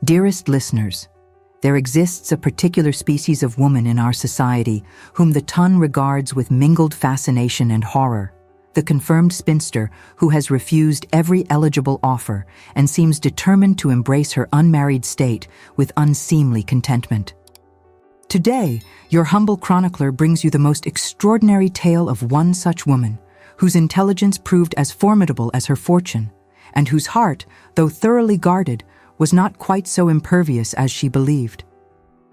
Dearest listeners, there exists a particular species of woman in our society whom the ton regards with mingled fascination and horror, the confirmed spinster who has refused every eligible offer and seems determined to embrace her unmarried state with unseemly contentment. Today, your humble chronicler brings you the most extraordinary tale of one such woman, whose intelligence proved as formidable as her fortune, and whose heart, though thoroughly guarded, was not quite so impervious as she believed.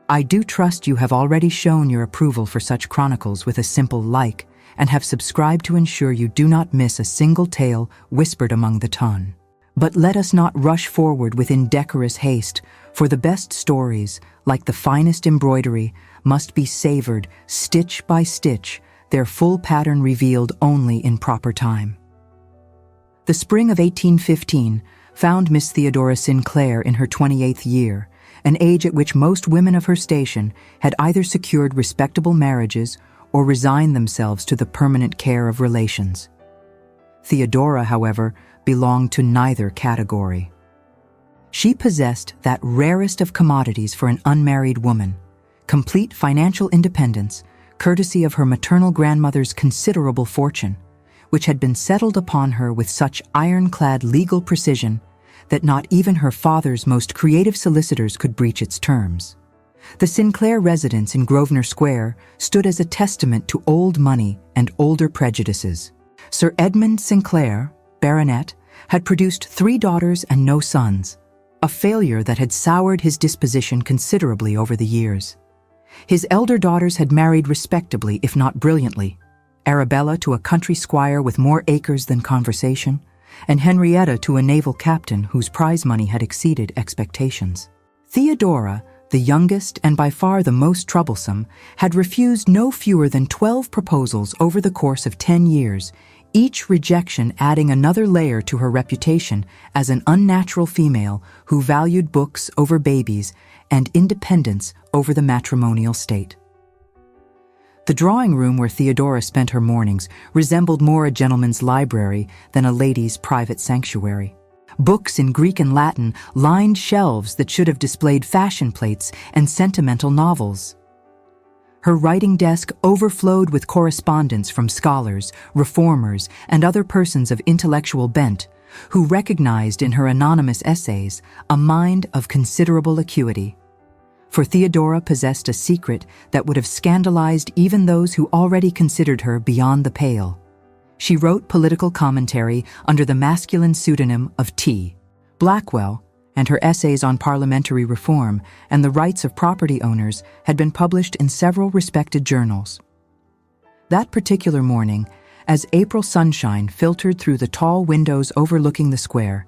I do trust you have already shown your approval for such chronicles with a simple like, and have subscribed to ensure you do not miss a single tale whispered among the ton. But let us not rush forward with indecorous haste, for the best stories, like the finest embroidery, must be savored stitch by stitch, their full pattern revealed only in proper time. The spring of 1815 found Miss Theodora Sinclair in her 28th year, an age at which most women of her station had either secured respectable marriages or resigned themselves to the permanent care of relations. Theodora, however, belonged to neither category. She possessed that rarest of commodities for an unmarried woman, complete financial independence, courtesy of her maternal grandmother's considerable fortune, which had been settled upon her with such ironclad legal precision that not even her father's most creative solicitors could breach its terms. The Sinclair residence in Grosvenor Square stood as a testament to old money and older prejudices. Sir Edmund Sinclair, Baronet, had produced 3 daughters and no sons, a failure that had soured his disposition considerably over the years. His elder daughters had married respectably, if not brilliantly, Arabella to a country squire with more acres than conversation, and Henrietta to a naval captain whose prize money had exceeded expectations. Theodora, the youngest and by far the most troublesome, had refused no fewer than 12 proposals over the course of 10 years, each rejection adding another layer to her reputation as an unnatural female who valued books over babies and independence over the matrimonial state. The drawing room where Theodora spent her mornings resembled more a gentleman's library than a lady's private sanctuary. Books in Greek and Latin lined shelves that should have displayed fashion plates and sentimental novels. Her writing desk overflowed with correspondence from scholars, reformers, and other persons of intellectual bent who recognized in her anonymous essays a mind of considerable acuity. For Theodora possessed a secret that would have scandalized even those who already considered her beyond the pale. She wrote political commentary under the masculine pseudonym of T. Blackwell, and her essays on parliamentary reform and the rights of property owners had been published in several respected journals. That particular morning, as April sunshine filtered through the tall windows overlooking the square,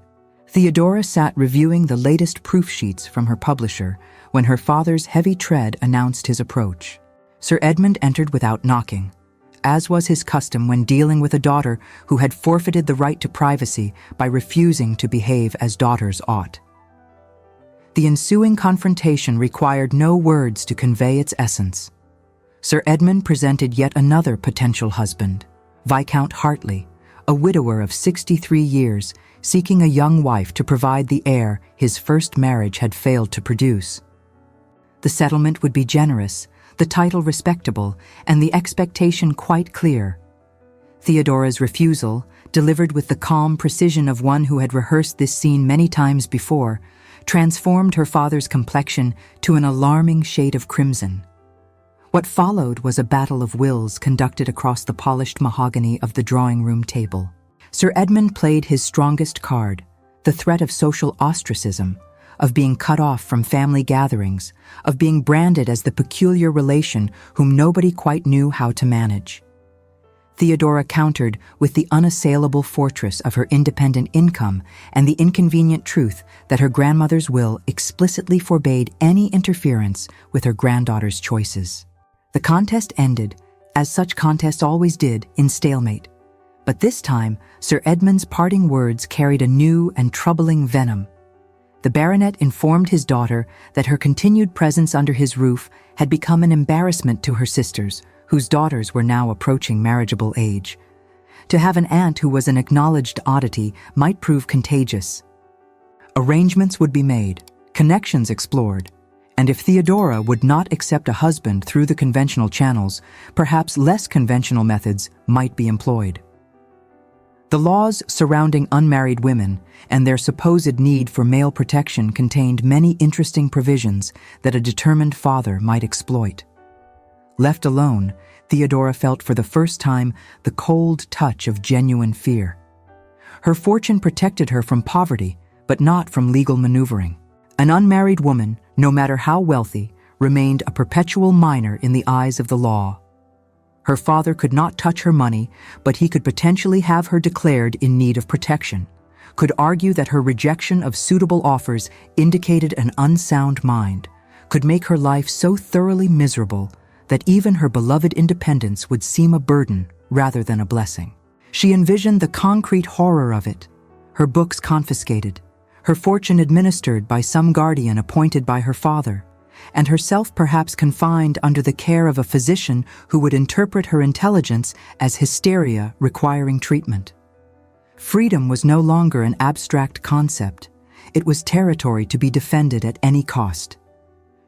Theodora sat reviewing the latest proof sheets from her publisher when her father's heavy tread announced his approach. Sir Edmund entered without knocking, as was his custom when dealing with a daughter who had forfeited the right to privacy by refusing to behave as daughters ought. The ensuing confrontation required no words to convey its essence. Sir Edmund presented yet another potential husband, Viscount Hartley, a widower of 63 years, seeking a young wife to provide the heir his first marriage had failed to produce. The settlement would be generous, the title respectable, and the expectation quite clear. Theodora's refusal, delivered with the calm precision of one who had rehearsed this scene many times before, transformed her father's complexion to an alarming shade of crimson. What followed was a battle of wills conducted across the polished mahogany of the drawing-room table. Sir Edmund played his strongest card, the threat of social ostracism, of being cut off from family gatherings, of being branded as the peculiar relation whom nobody quite knew how to manage. Theodora countered with the unassailable fortress of her independent income and the inconvenient truth that her grandmother's will explicitly forbade any interference with her granddaughter's choices. The contest ended, as such contests always did, in stalemate. But this time, Sir Edmund's parting words carried a new and troubling venom. The baronet informed his daughter that her continued presence under his roof had become an embarrassment to her sisters, whose daughters were now approaching marriageable age. To have an aunt who was an acknowledged oddity might prove contagious. Arrangements would be made, connections explored, and if Theodora would not accept a husband through the conventional channels, perhaps less conventional methods might be employed. The laws surrounding unmarried women and their supposed need for male protection contained many interesting provisions that a determined father might exploit. Left alone, Theodora felt for the first time the cold touch of genuine fear. Her fortune protected her from poverty, but not from legal maneuvering. An unmarried woman, no matter how wealthy, remained a perpetual minor in the eyes of the law. Her father could not touch her money, but he could potentially have her declared in need of protection, could argue that her rejection of suitable offers indicated an unsound mind, could make her life so thoroughly miserable that even her beloved independence would seem a burden rather than a blessing. She envisioned the concrete horror of it, her books confiscated, her fortune administered by some guardian appointed by her father, and herself perhaps confined under the care of a physician who would interpret her intelligence as hysteria requiring treatment. Freedom was no longer an abstract concept. It was territory to be defended at any cost.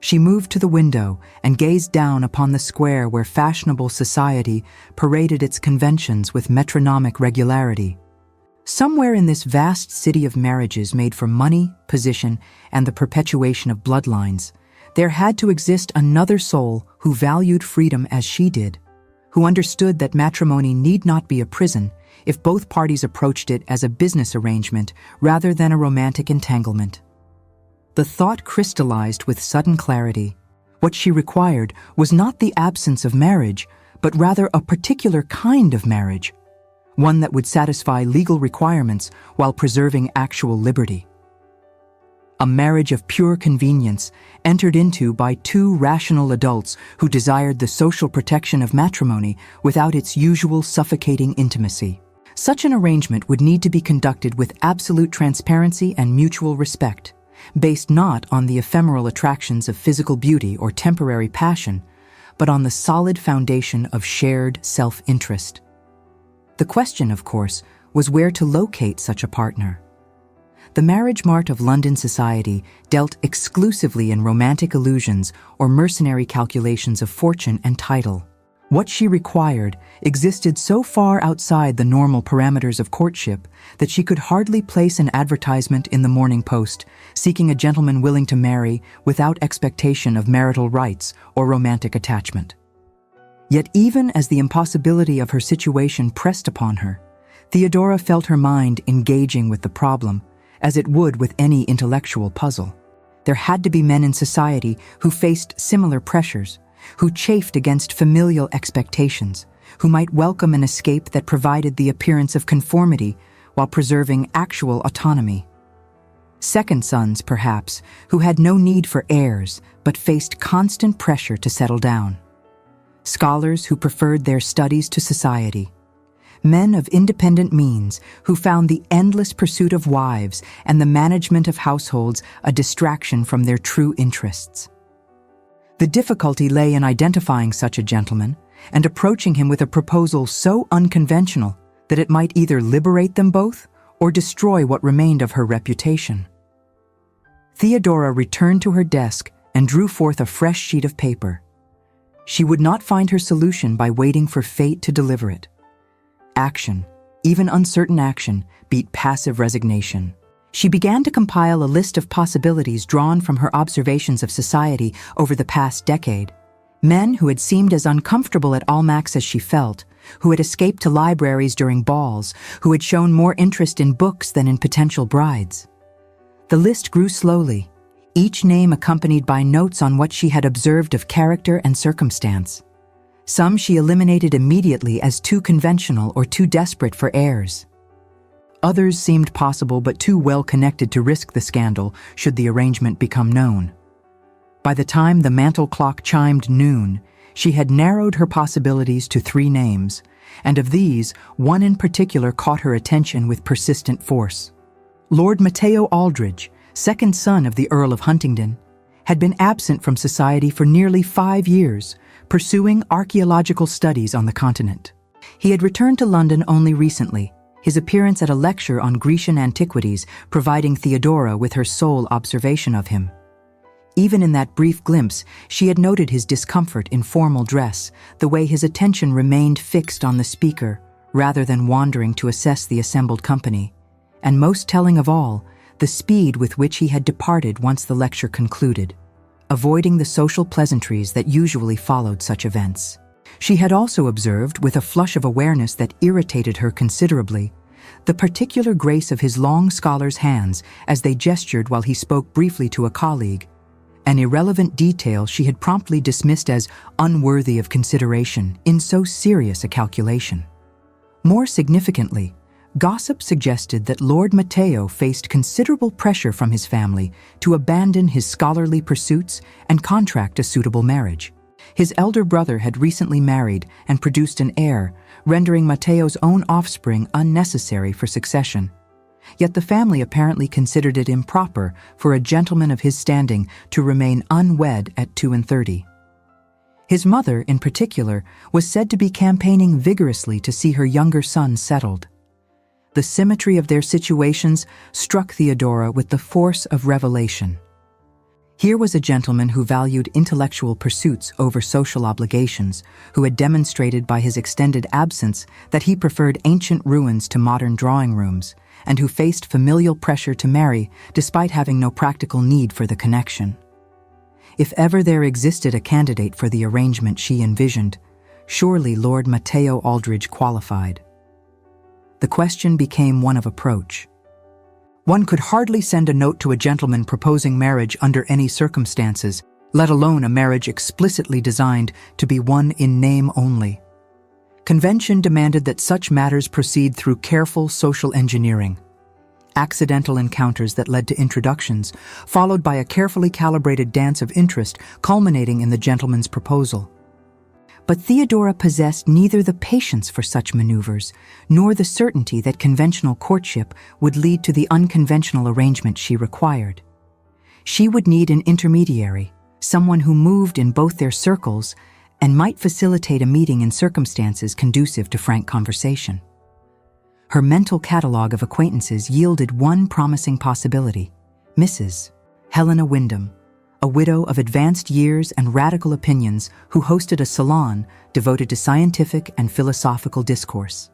She moved to the window and gazed down upon the square where fashionable society paraded its conventions with metronomic regularity. Somewhere in this vast city of marriages made for money, position, and the perpetuation of bloodlines, there had to exist another soul who valued freedom as she did, who understood that matrimony need not be a prison if both parties approached it as a business arrangement rather than a romantic entanglement. The thought crystallized with sudden clarity. What she required was not the absence of marriage, but rather a particular kind of marriage, one that would satisfy legal requirements while preserving actual liberty. A marriage of pure convenience, entered into by two rational adults who desired the social protection of matrimony without its usual suffocating intimacy. Such an arrangement would need to be conducted with absolute transparency and mutual respect, based not on the ephemeral attractions of physical beauty or temporary passion, but on the solid foundation of shared self-interest. The question, of course, was where to locate such a partner. The marriage mart of London society dealt exclusively in romantic illusions or mercenary calculations of fortune and title. What she required existed so far outside the normal parameters of courtship that she could hardly place an advertisement in the Morning Post seeking a gentleman willing to marry without expectation of marital rights or romantic attachment. Yet even as the impossibility of her situation pressed upon her, Theodora felt her mind engaging with the problem, as it would with any intellectual puzzle. There had to be men in society who faced similar pressures, who chafed against familial expectations, who might welcome an escape that provided the appearance of conformity while preserving actual autonomy. Second sons, perhaps, who had no need for heirs but faced constant pressure to settle down. Scholars who preferred their studies to society. Men of independent means who found the endless pursuit of wives and the management of households a distraction from their true interests. The difficulty lay in identifying such a gentleman and approaching him with a proposal so unconventional that it might either liberate them both or destroy what remained of her reputation. Theodora returned to her desk and drew forth a fresh sheet of paper. She would not find her solution by waiting for fate to deliver it. Action, even uncertain action, beat passive resignation. She began to compile a list of possibilities drawn from her observations of society over the past decade. Men who had seemed as uncomfortable at Almack's as she felt, who had escaped to libraries during balls, who had shown more interest in books than in potential brides. The list grew slowly, each name accompanied by notes on what she had observed of character and circumstance. Some she eliminated immediately as too conventional or too desperate for heirs. Others seemed possible but too well connected to risk the scandal should the arrangement become known. By the time the mantel clock chimed noon, she had narrowed her possibilities to 3 names, and of these, one in particular caught her attention with persistent force. Lord Matteo Aldridge, second son of the Earl of Huntingdon, had been absent from society for nearly 5 years, pursuing archaeological studies on the continent. He had returned to London only recently, his appearance at a lecture on Grecian antiquities providing Theodora with her sole observation of him. Even in that brief glimpse, she had noted his discomfort in formal dress, the way his attention remained fixed on the speaker, rather than wandering to assess the assembled company. And most telling of all, the speed with which he had departed once the lecture concluded, avoiding the social pleasantries that usually followed such events. She had also observed, with a flush of awareness that irritated her considerably, the particular grace of his long scholar's hands as they gestured while he spoke briefly to a colleague, an irrelevant detail she had promptly dismissed as unworthy of consideration in so serious a calculation. More significantly, gossip suggested that Lord Matteo faced considerable pressure from his family to abandon his scholarly pursuits and contract a suitable marriage. His elder brother had recently married and produced an heir, rendering Matteo's own offspring unnecessary for succession. Yet the family apparently considered it improper for a gentleman of his standing to remain unwed at 32. His mother, in particular, was said to be campaigning vigorously to see her younger son settled. The symmetry of their situations struck Theodora with the force of revelation. Here was a gentleman who valued intellectual pursuits over social obligations, who had demonstrated by his extended absence that he preferred ancient ruins to modern drawing rooms, and who faced familial pressure to marry despite having no practical need for the connection. If ever there existed a candidate for the arrangement she envisioned, surely Lord Matteo Aldridge qualified. The question became one of approach. One could hardly send a note to a gentleman proposing marriage under any circumstances, let alone a marriage explicitly designed to be one in name only. Convention demanded that such matters proceed through careful social engineering. Accidental encounters that led to introductions, followed by a carefully calibrated dance of interest culminating in the gentleman's proposal. But Theodora possessed neither the patience for such maneuvers, nor the certainty that conventional courtship would lead to the unconventional arrangement she required. She would need an intermediary, someone who moved in both their circles and might facilitate a meeting in circumstances conducive to frank conversation. Her mental catalogue of acquaintances yielded one promising possibility: Mrs. Helena Wyndham, a widow of advanced years and radical opinions who hosted a salon devoted to scientific and philosophical discourse.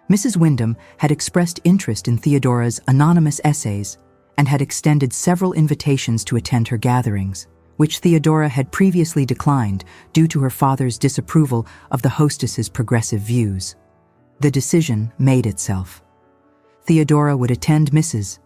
Mrs. Wyndham had expressed interest in Theodora's anonymous essays and had extended several invitations to attend her gatherings, which Theodora had previously declined due to her father's disapproval of the hostess's progressive views. The decision made itself. Theodora would attend Mrs.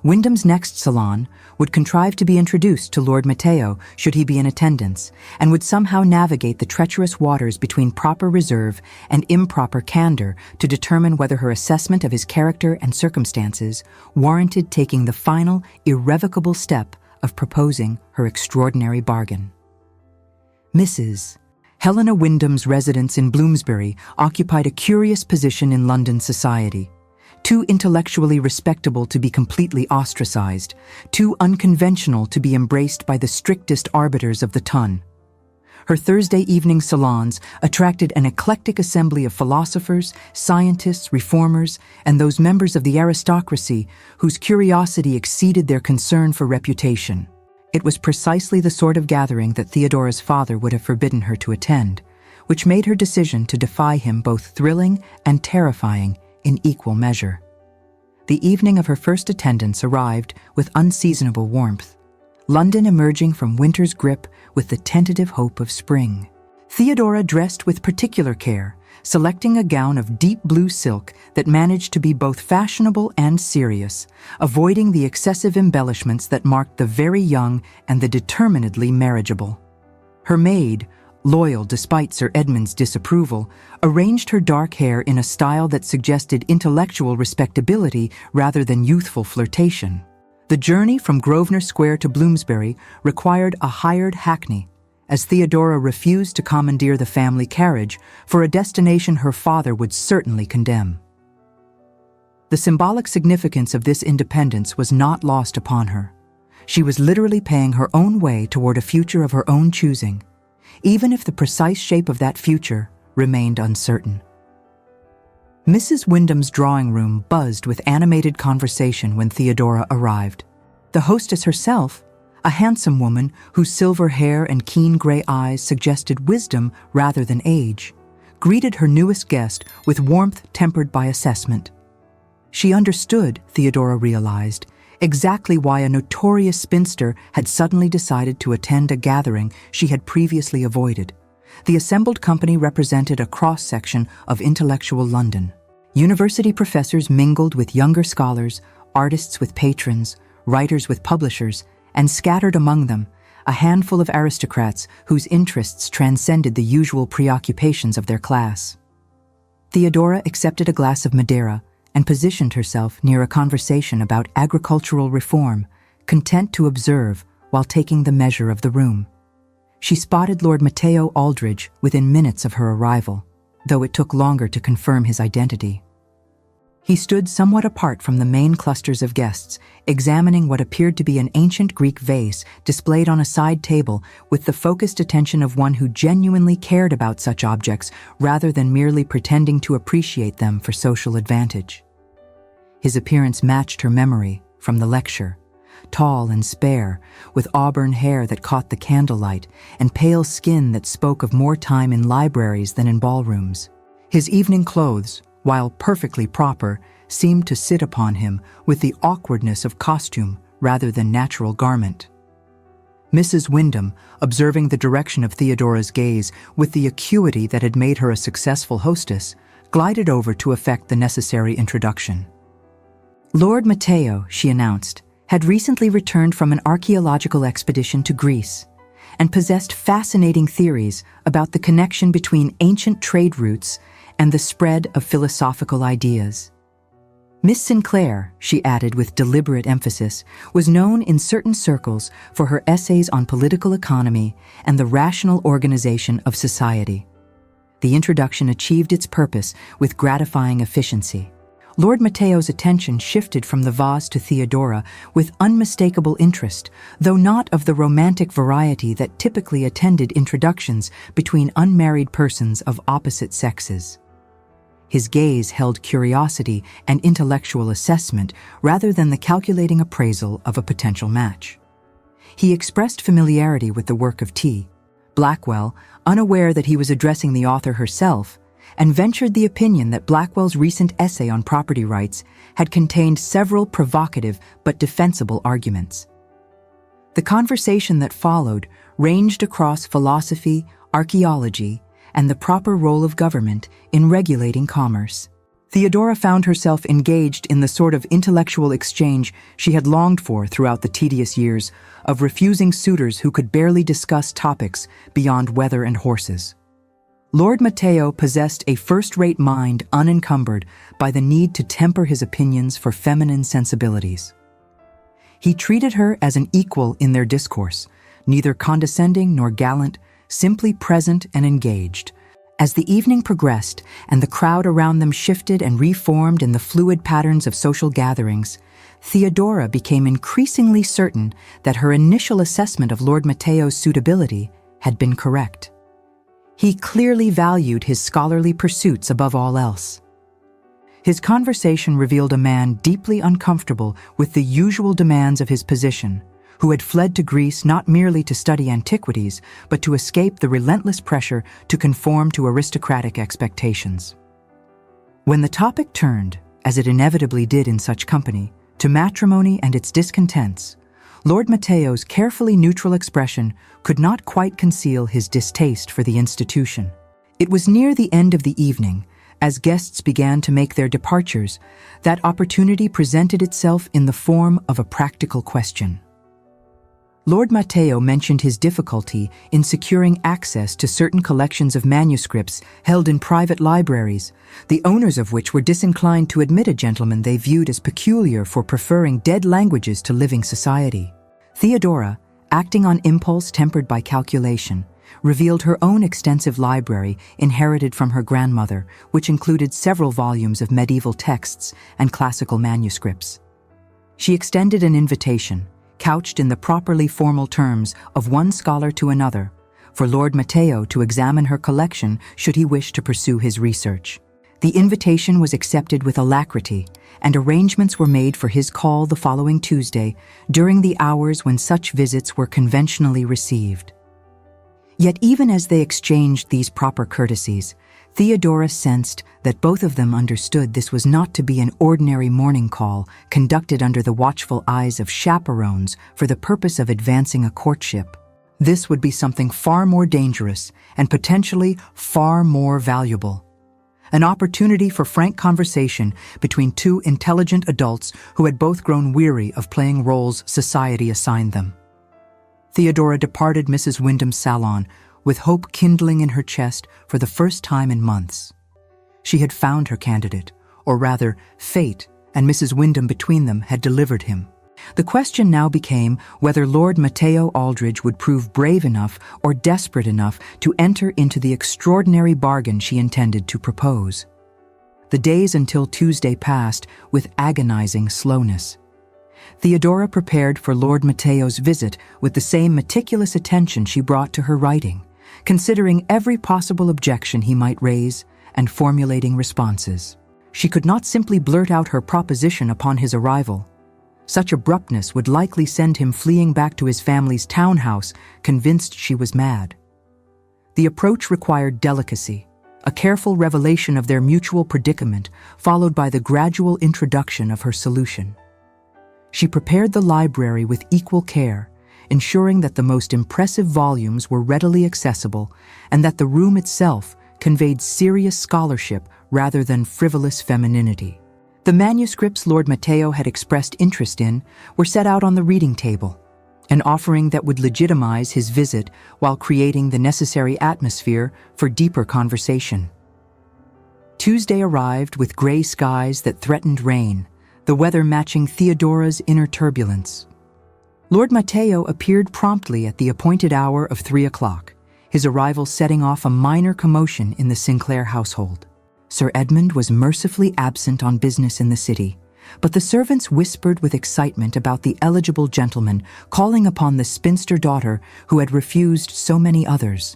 Wyndham's next salon, would contrive to be introduced to Lord Matteo should he be in attendance, and would somehow navigate the treacherous waters between proper reserve and improper candor to determine whether her assessment of his character and circumstances warranted taking the final, irrevocable step of proposing her extraordinary bargain. Mrs. Helena Wyndham's residence in Bloomsbury occupied a curious position in London society. Too intellectually respectable to be completely ostracized, too unconventional to be embraced by the strictest arbiters of the ton. Her Thursday evening salons attracted an eclectic assembly of philosophers, scientists, reformers, and those members of the aristocracy whose curiosity exceeded their concern for reputation. It was precisely the sort of gathering that Theodora's father would have forbidden her to attend, which made her decision to defy him both thrilling and terrifying in equal measure. The evening of her first attendance arrived with unseasonable warmth, London emerging from winter's grip with the tentative hope of spring. Theodora dressed with particular care, selecting a gown of deep blue silk that managed to be both fashionable and serious, avoiding the excessive embellishments that marked the very young and the determinedly marriageable. Her maid, loyal despite Sir Edmund's disapproval, arranged her dark hair in a style that suggested intellectual respectability rather than youthful flirtation. The journey from Grosvenor Square to Bloomsbury required a hired hackney, as Theodora refused to commandeer the family carriage for a destination her father would certainly condemn. The symbolic significance of this independence was not lost upon her. She was literally paying her own way toward a future of her own choosing, even if the precise shape of that future remained uncertain. Mrs. Wyndham's drawing room buzzed with animated conversation when Theodora arrived. The hostess herself, A handsome woman whose silver hair and keen gray eyes suggested wisdom rather than age, greeted her newest guest with warmth tempered by assessment. She understood, Theodora realized, exactly why a notorious spinster had suddenly decided to attend a gathering she had previously avoided. The assembled company represented a cross-section of intellectual London. University professors mingled with younger scholars, artists with patrons, writers with publishers, and scattered among them, a handful of aristocrats whose interests transcended the usual preoccupations of their class. Theodora accepted a glass of Madeira and positioned herself near a conversation about agricultural reform, content to observe while taking the measure of the room. She spotted Lord Matteo Aldridge within minutes of her arrival, though it took longer to confirm his identity. He stood somewhat apart from the main clusters of guests, examining what appeared to be an ancient Greek vase displayed on a side table with the focused attention of one who genuinely cared about such objects rather than merely pretending to appreciate them for social advantage. His appearance matched her memory from the lecture. Tall and spare, with auburn hair that caught the candlelight and pale skin that spoke of more time in libraries than in ballrooms. His evening clothes, while perfectly proper, seemed to sit upon him with the awkwardness of costume rather than natural garment. Mrs. Wyndham, observing the direction of Theodora's gaze with the acuity that had made her a successful hostess, glided over to effect the necessary introduction. Lord Matteo, she announced, had recently returned from an archaeological expedition to Greece and possessed fascinating theories about the connection between ancient trade routes and the spread of philosophical ideas. Miss Sinclair, she added with deliberate emphasis, was known in certain circles for her essays on political economy and the rational organization of society. The introduction achieved its purpose with gratifying efficiency. Lord Matteo's attention shifted from the vase to Theodora with unmistakable interest, though not of the romantic variety that typically attended introductions between unmarried persons of opposite sexes. His gaze held curiosity and intellectual assessment rather than the calculating appraisal of a potential match. He expressed familiarity with the work of T. Blackwell, unaware that he was addressing the author herself, and ventured the opinion that Blackwell's recent essay on property rights had contained several provocative but defensible arguments. The conversation that followed ranged across philosophy, archaeology, and the proper role of government in regulating commerce. Theodora found herself engaged in the sort of intellectual exchange she had longed for throughout the tedious years of refusing suitors who could barely discuss topics beyond weather and horses. Lord Matteo possessed a first-rate mind unencumbered by the need to temper his opinions for feminine sensibilities. He treated her as an equal in their discourse, neither condescending nor gallant, simply present and engaged. As the evening progressed and the crowd around them shifted and reformed in the fluid patterns of social gatherings, Theodora became increasingly certain that her initial assessment of Lord Matteo's suitability had been correct. He clearly valued his scholarly pursuits above all else. His conversation revealed a man deeply uncomfortable with the usual demands of his position, who had fled to Greece not merely to study antiquities, but to escape the relentless pressure to conform to aristocratic expectations. When the topic turned, as it inevitably did in such company, to matrimony and its discontents, Lord Matteo's carefully neutral expression could not quite conceal his distaste for the institution. It was near the end of the evening, as guests began to make their departures, that opportunity presented itself in the form of a practical question. Lord Matteo mentioned his difficulty in securing access to certain collections of manuscripts held in private libraries, the owners of which were disinclined to admit a gentleman they viewed as peculiar for preferring dead languages to living society. Theodora, acting on impulse tempered by calculation, revealed her own extensive library inherited from her grandmother, which included several volumes of medieval texts and classical manuscripts. She extended an invitation, couched in the properly formal terms of one scholar to another, for Lord Matteo to examine her collection should he wish to pursue his research. The invitation was accepted with alacrity, and arrangements were made for his call the following Tuesday, during the hours when such visits were conventionally received. Yet even as they exchanged these proper courtesies, Theodora sensed that both of them understood this was not to be an ordinary morning call conducted under the watchful eyes of chaperones for the purpose of advancing a courtship. This would be something far more dangerous and potentially far more valuable. An opportunity for frank conversation between two intelligent adults who had both grown weary of playing roles society assigned them. Theodora departed Mrs. Wyndham's salon with hope kindling in her chest for the first time in months. She had found her candidate, or rather, fate and Mrs. Wyndham between them had delivered him. The question now became whether Lord Matteo Aldridge would prove brave enough or desperate enough to enter into the extraordinary bargain she intended to propose. The days until Tuesday passed with agonizing slowness. Theodora prepared for Lord Matteo's visit with the same meticulous attention she brought to her writing, considering every possible objection he might raise and formulating responses. She could not simply blurt out her proposition upon his arrival. Such abruptness would likely send him fleeing back to his family's townhouse, convinced she was mad. The approach required delicacy, a careful revelation of their mutual predicament, followed by the gradual introduction of her solution. She prepared the library with equal care, ensuring that the most impressive volumes were readily accessible and that the room itself conveyed serious scholarship rather than frivolous femininity. The manuscripts Lord Matteo had expressed interest in were set out on the reading table, an offering that would legitimize his visit while creating the necessary atmosphere for deeper conversation. Tuesday arrived with gray skies that threatened rain, the weather matching Theodora's inner turbulence. Lord Matteo appeared promptly at the appointed hour of 3 o'clock, his arrival setting off a minor commotion in the Sinclair household. Sir Edmund was mercifully absent on business in the city, but the servants whispered with excitement about the eligible gentleman calling upon the spinster daughter who had refused so many others.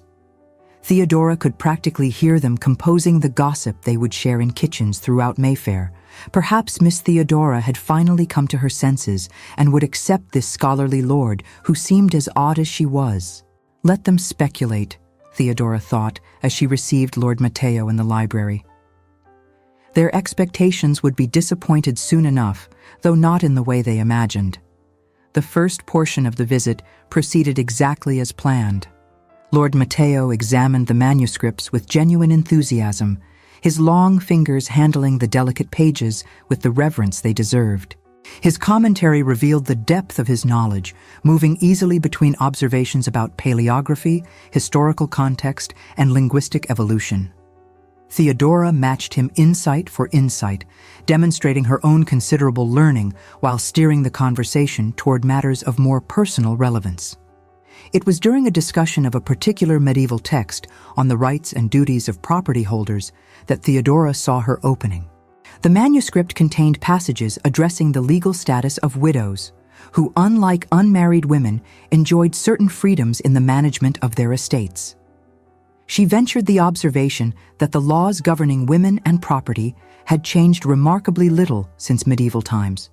Theodora could practically hear them composing the gossip they would share in kitchens throughout Mayfair. Perhaps Miss Theodora had finally come to her senses and would accept this scholarly lord who seemed as odd as she was. Let them speculate, Theodora thought as she received Lord Matteo in the library. Their expectations would be disappointed soon enough, though not in the way they imagined. The first portion of the visit proceeded exactly as planned. Lord Matteo examined the manuscripts with genuine enthusiasm, his long fingers handling the delicate pages with the reverence they deserved. His commentary revealed the depth of his knowledge, moving easily between observations about paleography, historical context, and linguistic evolution. Theodora matched him insight for insight, demonstrating her own considerable learning while steering the conversation toward matters of more personal relevance. It was during a discussion of a particular medieval text on the rights and duties of property holders that Theodora saw her opening. The manuscript contained passages addressing the legal status of widows, who, unlike unmarried women, enjoyed certain freedoms in the management of their estates. She ventured the observation that the laws governing women and property had changed remarkably little since medieval times,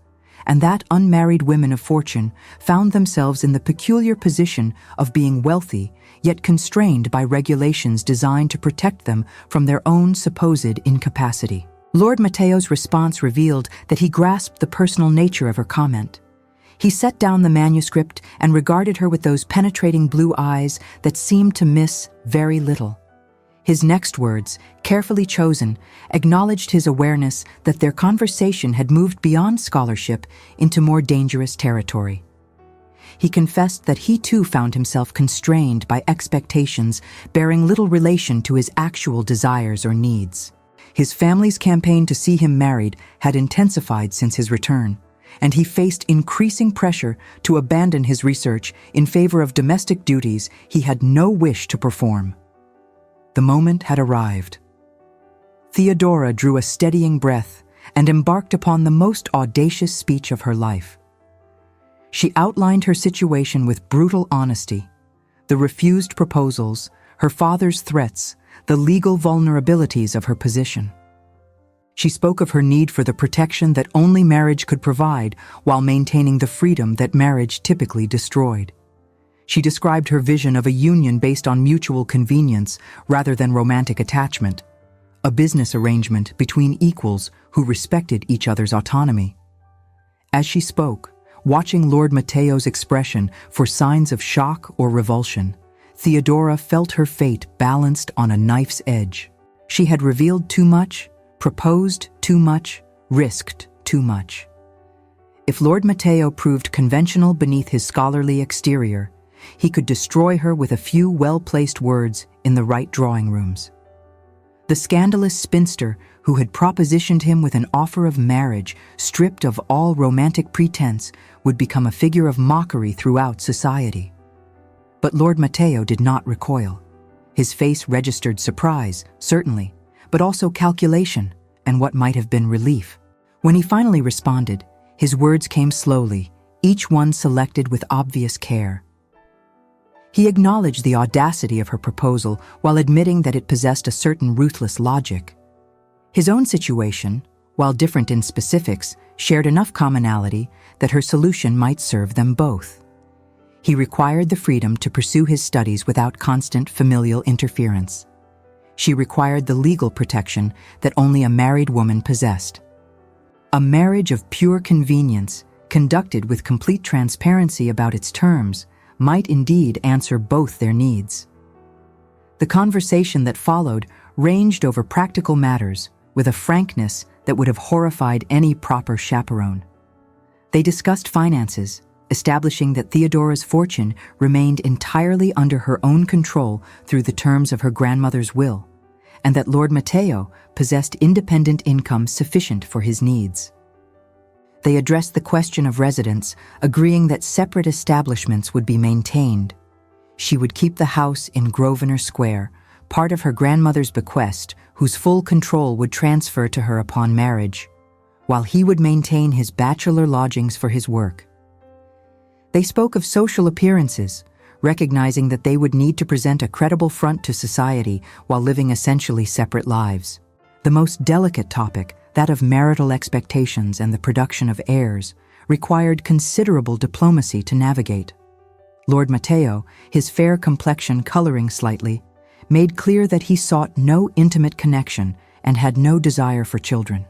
and that unmarried women of fortune found themselves in the peculiar position of being wealthy, yet constrained by regulations designed to protect them from their own supposed incapacity. Lord Matteo's response revealed that he grasped the personal nature of her comment. He set down the manuscript and regarded her with those penetrating blue eyes that seemed to miss very little. His next words, carefully chosen, acknowledged his awareness that their conversation had moved beyond scholarship into more dangerous territory. He confessed that he too found himself constrained by expectations bearing little relation to his actual desires or needs. His family's campaign to see him married had intensified since his return, and he faced increasing pressure to abandon his research in favor of domestic duties he had no wish to perform. The moment had arrived. Theodora drew a steadying breath and embarked upon the most audacious speech of her life. She outlined her situation with brutal honesty, the refused proposals, her father's threats, the legal vulnerabilities of her position. She spoke of her need for the protection that only marriage could provide while maintaining the freedom that marriage typically destroyed. She described her vision of a union based on mutual convenience rather than romantic attachment, a business arrangement between equals who respected each other's autonomy. As she spoke, watching Lord Matteo's expression for signs of shock or revulsion, Theodora felt her fate balanced on a knife's edge. She had revealed too much, proposed too much, risked too much. If Lord Matteo proved conventional beneath his scholarly exterior, he could destroy her with a few well-placed words in the right drawing rooms. The scandalous spinster who had propositioned him with an offer of marriage stripped of all romantic pretense would become a figure of mockery throughout society. But Lord Matteo did not recoil. His face registered surprise, certainly, but also calculation and what might have been relief. When he finally responded, his words came slowly, each one selected with obvious care. He acknowledged the audacity of her proposal while admitting that it possessed a certain ruthless logic. His own situation, while different in specifics, shared enough commonality that her solution might serve them both. He required the freedom to pursue his studies without constant familial interference. She required the legal protection that only a married woman possessed. A marriage of pure convenience, conducted with complete transparency about its terms, might indeed answer both their needs. The conversation that followed ranged over practical matters with a frankness that would have horrified any proper chaperone. They discussed finances, establishing that Theodora's fortune remained entirely under her own control through the terms of her grandmother's will, and that Lord Matteo possessed independent income sufficient for his needs. They addressed the question of residence, agreeing that separate establishments would be maintained. She would keep the house in Grosvenor Square, part of her grandmother's bequest, whose full control would transfer to her upon marriage, while he would maintain his bachelor lodgings for his work. They spoke of social appearances, recognizing that they would need to present a credible front to society while living essentially separate lives. The most delicate topic, that of marital expectations and the production of heirs, required considerable diplomacy to navigate. Lord Matteo, his fair complexion coloring slightly, made clear that he sought no intimate connection and had no desire for children.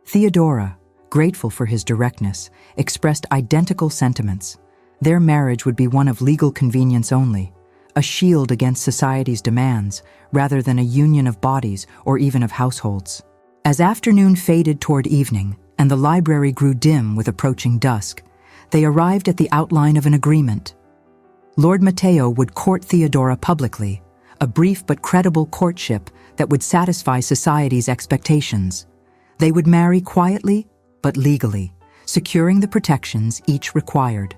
Theodora, grateful for his directness, expressed identical sentiments. Their marriage would be one of legal convenience only, a shield against society's demands, rather than a union of bodies or even of households. As afternoon faded toward evening and the library grew dim with approaching dusk, they arrived at the outline of an agreement. Lord Matteo would court Theodora publicly, a brief but credible courtship that would satisfy society's expectations. They would marry quietly but legally, securing the protections each required.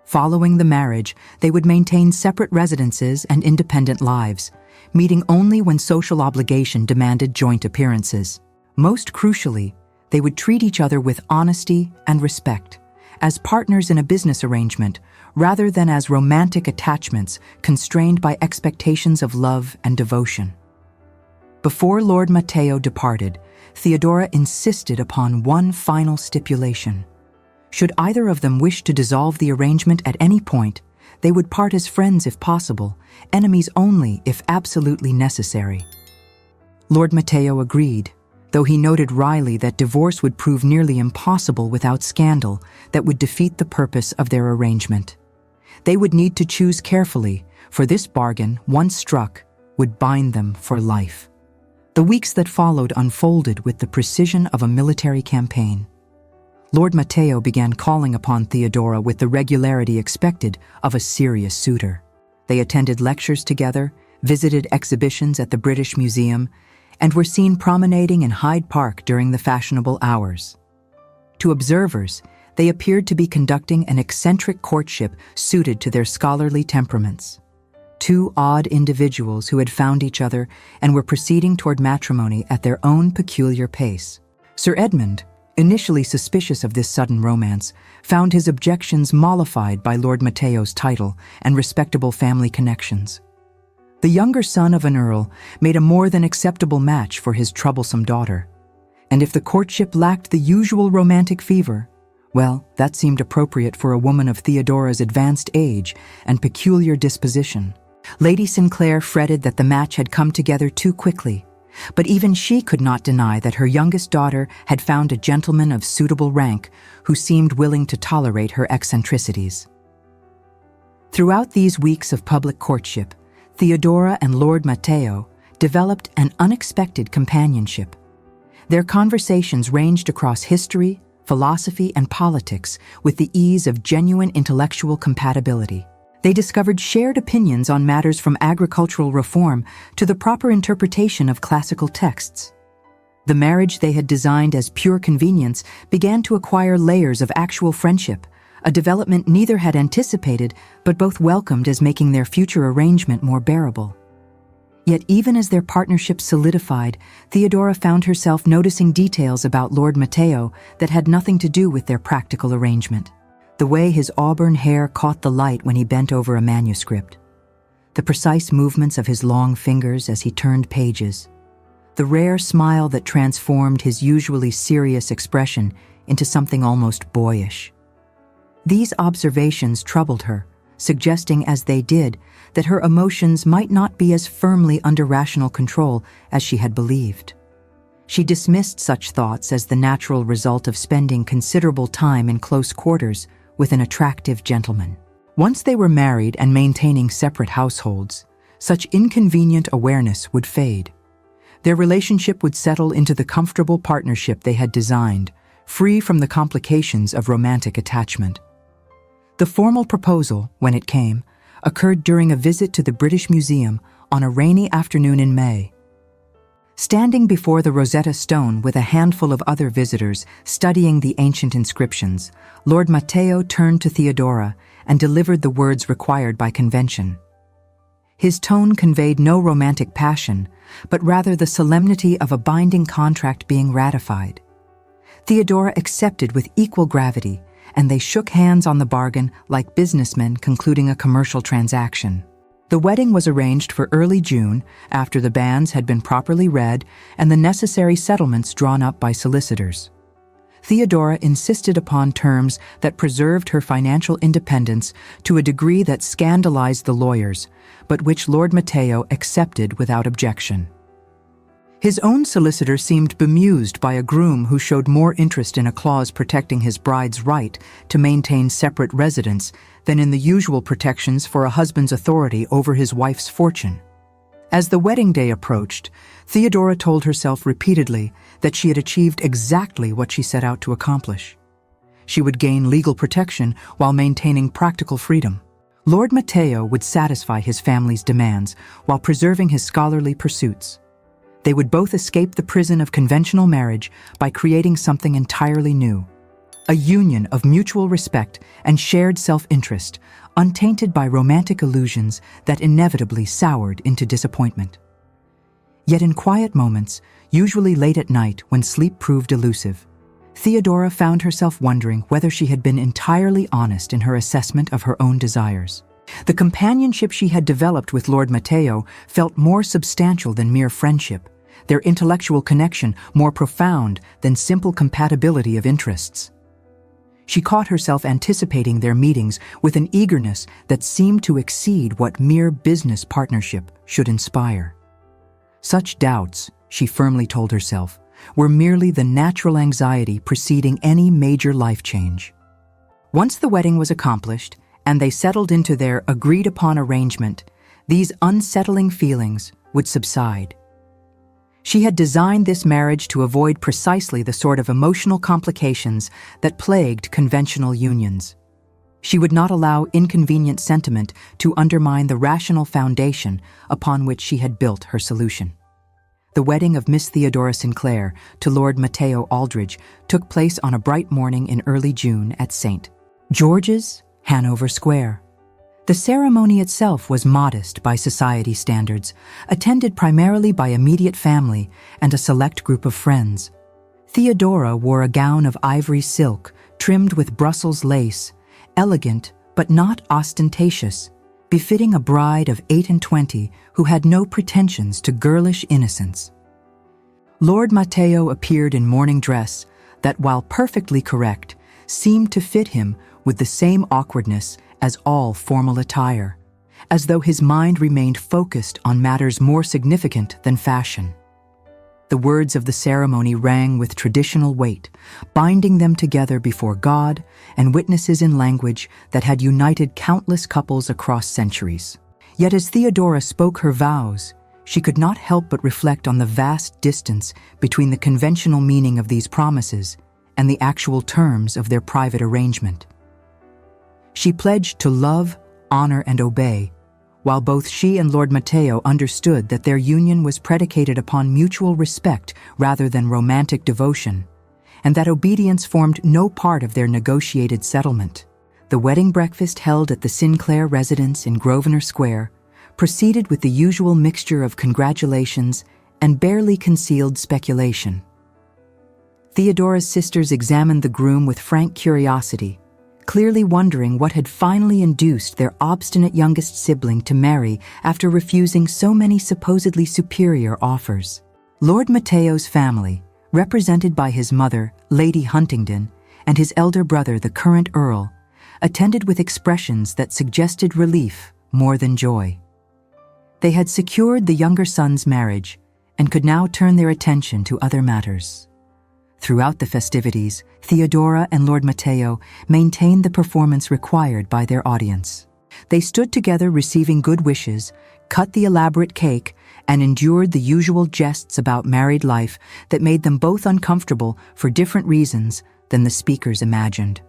Following the marriage, they would maintain separate residences and independent lives, meeting only when social obligation demanded joint appearances. Most crucially, they would treat each other with honesty and respect, as partners in a business arrangement, rather than as romantic attachments constrained by expectations of love and devotion. Before Lord Matteo departed, Theodora insisted upon one final stipulation. Should either of them wish to dissolve the arrangement at any point, they would part as friends if possible, enemies only if absolutely necessary. Lord Matteo agreed, though he noted wryly that divorce would prove nearly impossible without scandal that would defeat the purpose of their arrangement. They would need to choose carefully, for this bargain, once struck, would bind them for life. The weeks that followed unfolded with the precision of a military campaign. Lord Matteo began calling upon Theodora with the regularity expected of a serious suitor. They attended lectures together, visited exhibitions at the British Museum, and were seen promenading in Hyde Park during the fashionable hours. To observers, they appeared to be conducting an eccentric courtship suited to their scholarly temperaments. Two odd individuals who had found each other and were proceeding toward matrimony at their own peculiar pace. Sir Edmund, initially suspicious of this sudden romance, found his objections mollified by Lord Matteo's title and respectable family connections. The younger son of an earl made a more than acceptable match for his troublesome daughter. And if the courtship lacked the usual romantic fever, well, that seemed appropriate for a woman of Theodora's advanced age and peculiar disposition. Lady Sinclair fretted that the match had come together too quickly, but even she could not deny that her youngest daughter had found a gentleman of suitable rank who seemed willing to tolerate her eccentricities. Throughout these weeks of public courtship, Theodora and Lord Matteo developed an unexpected companionship. Their conversations ranged across history, philosophy, and politics with the ease of genuine intellectual compatibility. They discovered shared opinions on matters from agricultural reform to the proper interpretation of classical texts. The marriage they had designed as pure convenience began to acquire layers of actual friendship, a development neither had anticipated but both welcomed as making their future arrangement more bearable. Yet even as their partnership solidified, Theodora found herself noticing details about Lord Matteo that had nothing to do with their practical arrangement. The way his auburn hair caught the light when he bent over a manuscript, the precise movements of his long fingers as he turned pages, the rare smile that transformed his usually serious expression into something almost boyish. These observations troubled her, suggesting as they did that her emotions might not be as firmly under rational control as she had believed. She dismissed such thoughts as the natural result of spending considerable time in close quarters with an attractive gentleman. Once they were married and maintaining separate households, such inconvenient awareness would fade. Their relationship would settle into the comfortable partnership they had designed, free from the complications of romantic attachment. The formal proposal, when it came, occurred during a visit to the British Museum on a rainy afternoon in May. Standing before the Rosetta Stone with a handful of other visitors studying the ancient inscriptions, Lord Matteo turned to Theodora and delivered the words required by convention. His tone conveyed no romantic passion, but rather the solemnity of a binding contract being ratified. Theodora accepted with equal gravity, and they shook hands on the bargain like businessmen concluding a commercial transaction. The wedding was arranged for early June after the banns had been properly read and the necessary settlements drawn up by solicitors. Theodora insisted upon terms that preserved her financial independence to a degree that scandalized the lawyers, but which Lord Matteo accepted without objection. His own solicitor seemed bemused by a groom who showed more interest in a clause protecting his bride's right to maintain separate residence than in the usual protections for a husband's authority over his wife's fortune. As the wedding day approached, Theodora told herself repeatedly that she had achieved exactly what she set out to accomplish. She would gain legal protection while maintaining practical freedom. Lord Matteo would satisfy his family's demands while preserving his scholarly pursuits. They would both escape the prison of conventional marriage by creating something entirely new, a union of mutual respect and shared self-interest, untainted by romantic illusions that inevitably soured into disappointment. Yet in quiet moments, usually late at night when sleep proved elusive, Theodora found herself wondering whether she had been entirely honest in her assessment of her own desires. The companionship she had developed with Lord Matteo felt more substantial than mere friendship, their intellectual connection more profound than simple compatibility of interests. She caught herself anticipating their meetings with an eagerness that seemed to exceed what mere business partnership should inspire. Such doubts, she firmly told herself, were merely the natural anxiety preceding any major life change. Once the wedding was accomplished, and they settled into their agreed-upon arrangement, these unsettling feelings would subside. She had designed this marriage to avoid precisely the sort of emotional complications that plagued conventional unions. She would not allow inconvenient sentiment to undermine the rational foundation upon which she had built her solution. The wedding of Miss Theodora Sinclair to Lord Matteo Aldridge took place on a bright morning in early June at St. George's, Hanover Square. The ceremony itself was modest by society standards, attended primarily by immediate family and a select group of friends. Theodora wore a gown of ivory silk trimmed with Brussels lace, elegant but not ostentatious, befitting a bride of 28 who had no pretensions to girlish innocence. Lord Matteo appeared in mourning dress that, while perfectly correct, seemed to fit him with the same awkwardness as all formal attire, as though his mind remained focused on matters more significant than fashion. The words of the ceremony rang with traditional weight, binding them together before God and witnesses in language that had united countless couples across centuries. Yet as Theodora spoke her vows, she could not help but reflect on the vast distance between the conventional meaning of these promises and the actual terms of their private arrangement. She pledged to love, honor, and obey, while both she and Lord Matteo understood that their union was predicated upon mutual respect rather than romantic devotion, and that obedience formed no part of their negotiated settlement. The wedding breakfast held at the Sinclair residence in Grosvenor Square proceeded with the usual mixture of congratulations and barely concealed speculation. Theodora's sisters examined the groom with frank curiosity, clearly wondering what had finally induced their obstinate youngest sibling to marry after refusing so many supposedly superior offers. Lord Matteo's family, represented by his mother, Lady Huntingdon, and his elder brother, the current Earl, attended with expressions that suggested relief more than joy. They had secured the younger son's marriage and could now turn their attention to other matters. Throughout the festivities, Theodora and Lord Matteo maintained the performance required by their audience. They stood together receiving good wishes, cut the elaborate cake, and endured the usual jests about married life that made them both uncomfortable for different reasons than the speakers imagined.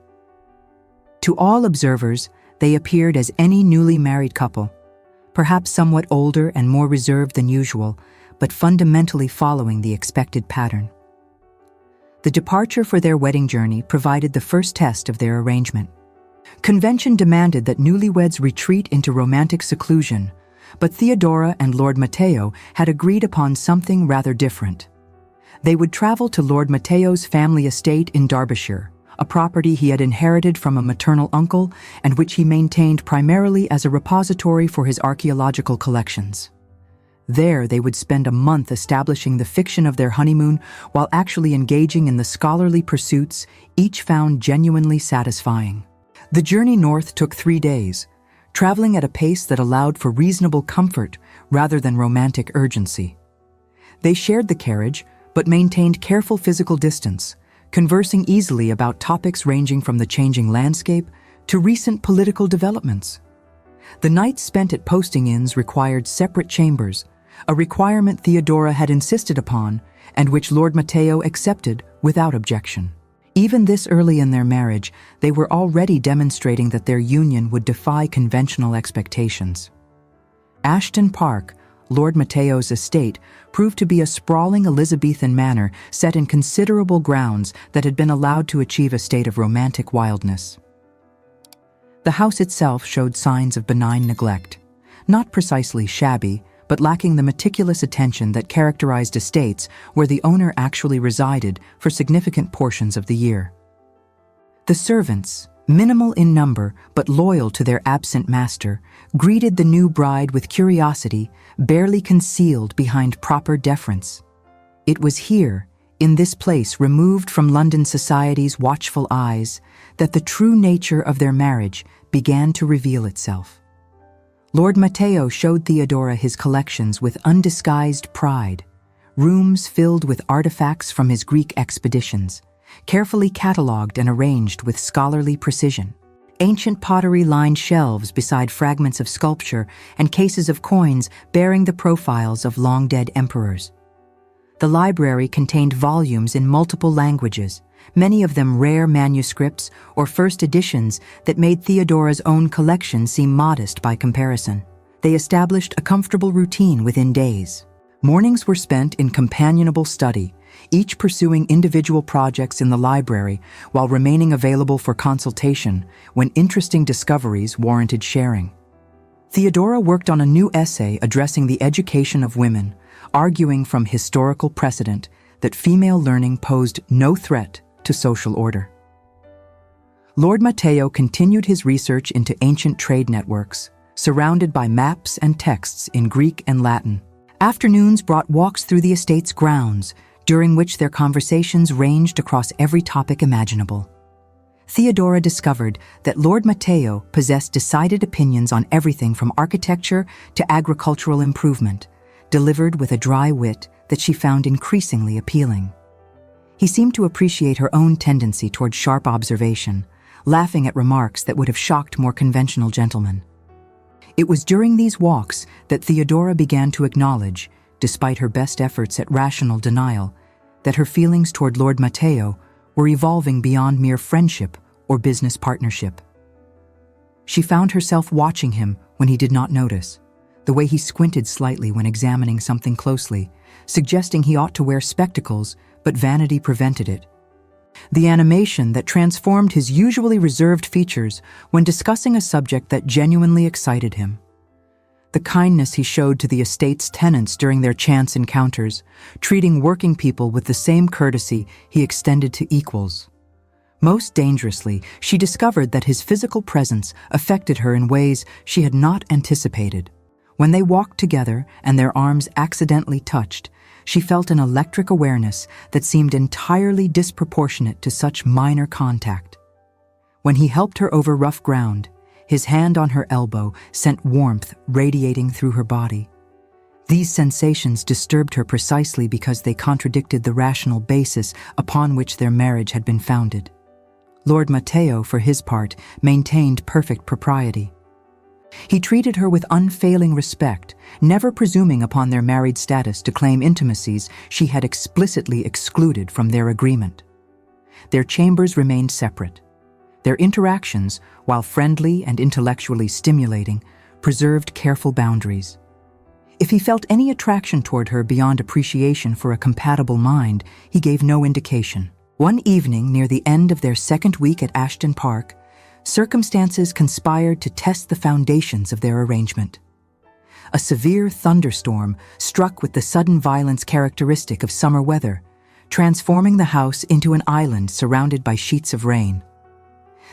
To all observers, they appeared as any newly married couple, perhaps somewhat older and more reserved than usual, but fundamentally following the expected pattern. The departure for their wedding journey provided the first test of their arrangement. Convention demanded that newlyweds retreat into romantic seclusion, but Theodora and Lord Matteo had agreed upon something rather different. They would travel to Lord Matteo's family estate in Derbyshire, a property he had inherited from a maternal uncle and which he maintained primarily as a repository for his archaeological collections. There, they would spend a month establishing the fiction of their honeymoon while actually engaging in the scholarly pursuits each found genuinely satisfying. The journey north took 3 days, traveling at a pace that allowed for reasonable comfort rather than romantic urgency. They shared the carriage, but maintained careful physical distance, conversing easily about topics ranging from the changing landscape to recent political developments. The nights spent at posting inns required separate chambers, a requirement Theodora had insisted upon and which Lord Matteo accepted without objection. Even this early in their marriage, they were already demonstrating that their union would defy conventional expectations. Ashton Park, Lord Matteo's estate, proved to be a sprawling Elizabethan manor set in considerable grounds that had been allowed to achieve a state of romantic wildness. The house itself showed signs of benign neglect, not precisely shabby, but lacking the meticulous attention that characterized estates where the owner actually resided for significant portions of the year. The servants, minimal in number but loyal to their absent master, greeted the new bride with curiosity barely concealed behind proper deference. It was here, in this place removed from London society's watchful eyes, that the true nature of their marriage began to reveal itself. Lord Matteo showed Theodora his collections with undisguised pride, rooms filled with artifacts from his Greek expeditions, carefully catalogued and arranged with scholarly precision. Ancient pottery lined shelves beside fragments of sculpture and cases of coins bearing the profiles of long-dead emperors. The library contained volumes in multiple languages, many of them rare manuscripts or first editions that made Theodora's own collection seem modest by comparison. They established a comfortable routine within days. Mornings were spent in companionable study, each pursuing individual projects in the library while remaining available for consultation when interesting discoveries warranted sharing. Theodora worked on a new essay addressing the education of women, arguing from historical precedent that female learning posed no threat to social order. Lord Matteo continued his research into ancient trade networks, surrounded by maps and texts in Greek and Latin. Afternoons brought walks through the estate's grounds, during which their conversations ranged across every topic imaginable. Theodora discovered that Lord Matteo possessed decided opinions on everything from architecture to agricultural improvement, delivered with a dry wit that she found increasingly appealing. He seemed to appreciate her own tendency toward sharp observation, laughing at remarks that would have shocked more conventional gentlemen. It was during these walks that Theodora began to acknowledge, despite her best efforts at rational denial, that her feelings toward Lord Matteo were evolving beyond mere friendship or business partnership. She found herself watching him when he did not notice, the way he squinted slightly when examining something closely, suggesting he ought to wear spectacles, but vanity prevented it. The animation that transformed his usually reserved features when discussing a subject that genuinely excited him. The kindness he showed to the estate's tenants during their chance encounters, treating working people with the same courtesy he extended to equals. Most dangerously, she discovered that his physical presence affected her in ways she had not anticipated. When they walked together and their arms accidentally touched, she felt an electric awareness that seemed entirely disproportionate to such minor contact. When he helped her over rough ground, his hand on her elbow sent warmth radiating through her body. These sensations disturbed her precisely because they contradicted the rational basis upon which their marriage had been founded. Lord Matteo, for his part, maintained perfect propriety. He treated her with unfailing respect, never presuming upon their married status to claim intimacies she had explicitly excluded from their agreement. Their chambers remained separate. Their interactions, while friendly and intellectually stimulating, preserved careful boundaries. If he felt any attraction toward her beyond appreciation for a compatible mind, he gave no indication. One evening near the end of their second week at Ashton Park, circumstances conspired to test the foundations of their arrangement. A severe thunderstorm struck with the sudden violence characteristic of summer weather, transforming the house into an island surrounded by sheets of rain.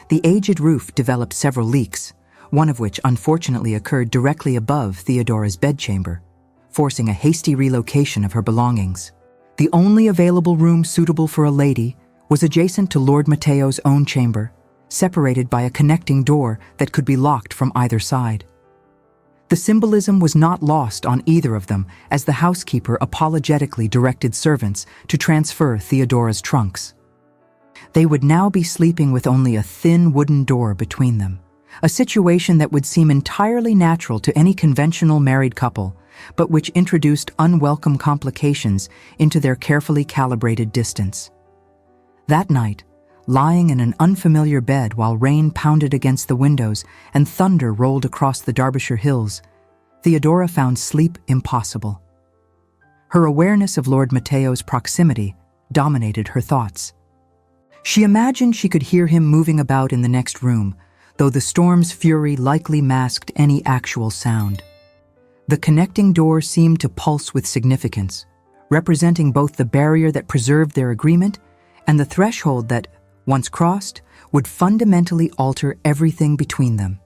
The aged roof developed several leaks, one of which unfortunately occurred directly above Theodora's bedchamber, forcing a hasty relocation of her belongings. The only available room suitable for a lady was adjacent to Lord Matteo's own chamber, separated by a connecting door that could be locked from either side. The symbolism was not lost on either of them as the housekeeper apologetically directed servants to transfer Theodora's trunks. They would now be sleeping with only a thin wooden door between them, a situation that would seem entirely natural to any conventional married couple, but which introduced unwelcome complications into their carefully calibrated distance. That night, lying in an unfamiliar bed while rain pounded against the windows and thunder rolled across the Derbyshire hills, Theodora found sleep impossible. Her awareness of Lord Matteo's proximity dominated her thoughts. She imagined she could hear him moving about in the next room, though the storm's fury likely masked any actual sound. The connecting door seemed to pulse with significance, representing both the barrier that preserved their agreement and the threshold that, once crossed, would fundamentally alter everything between them.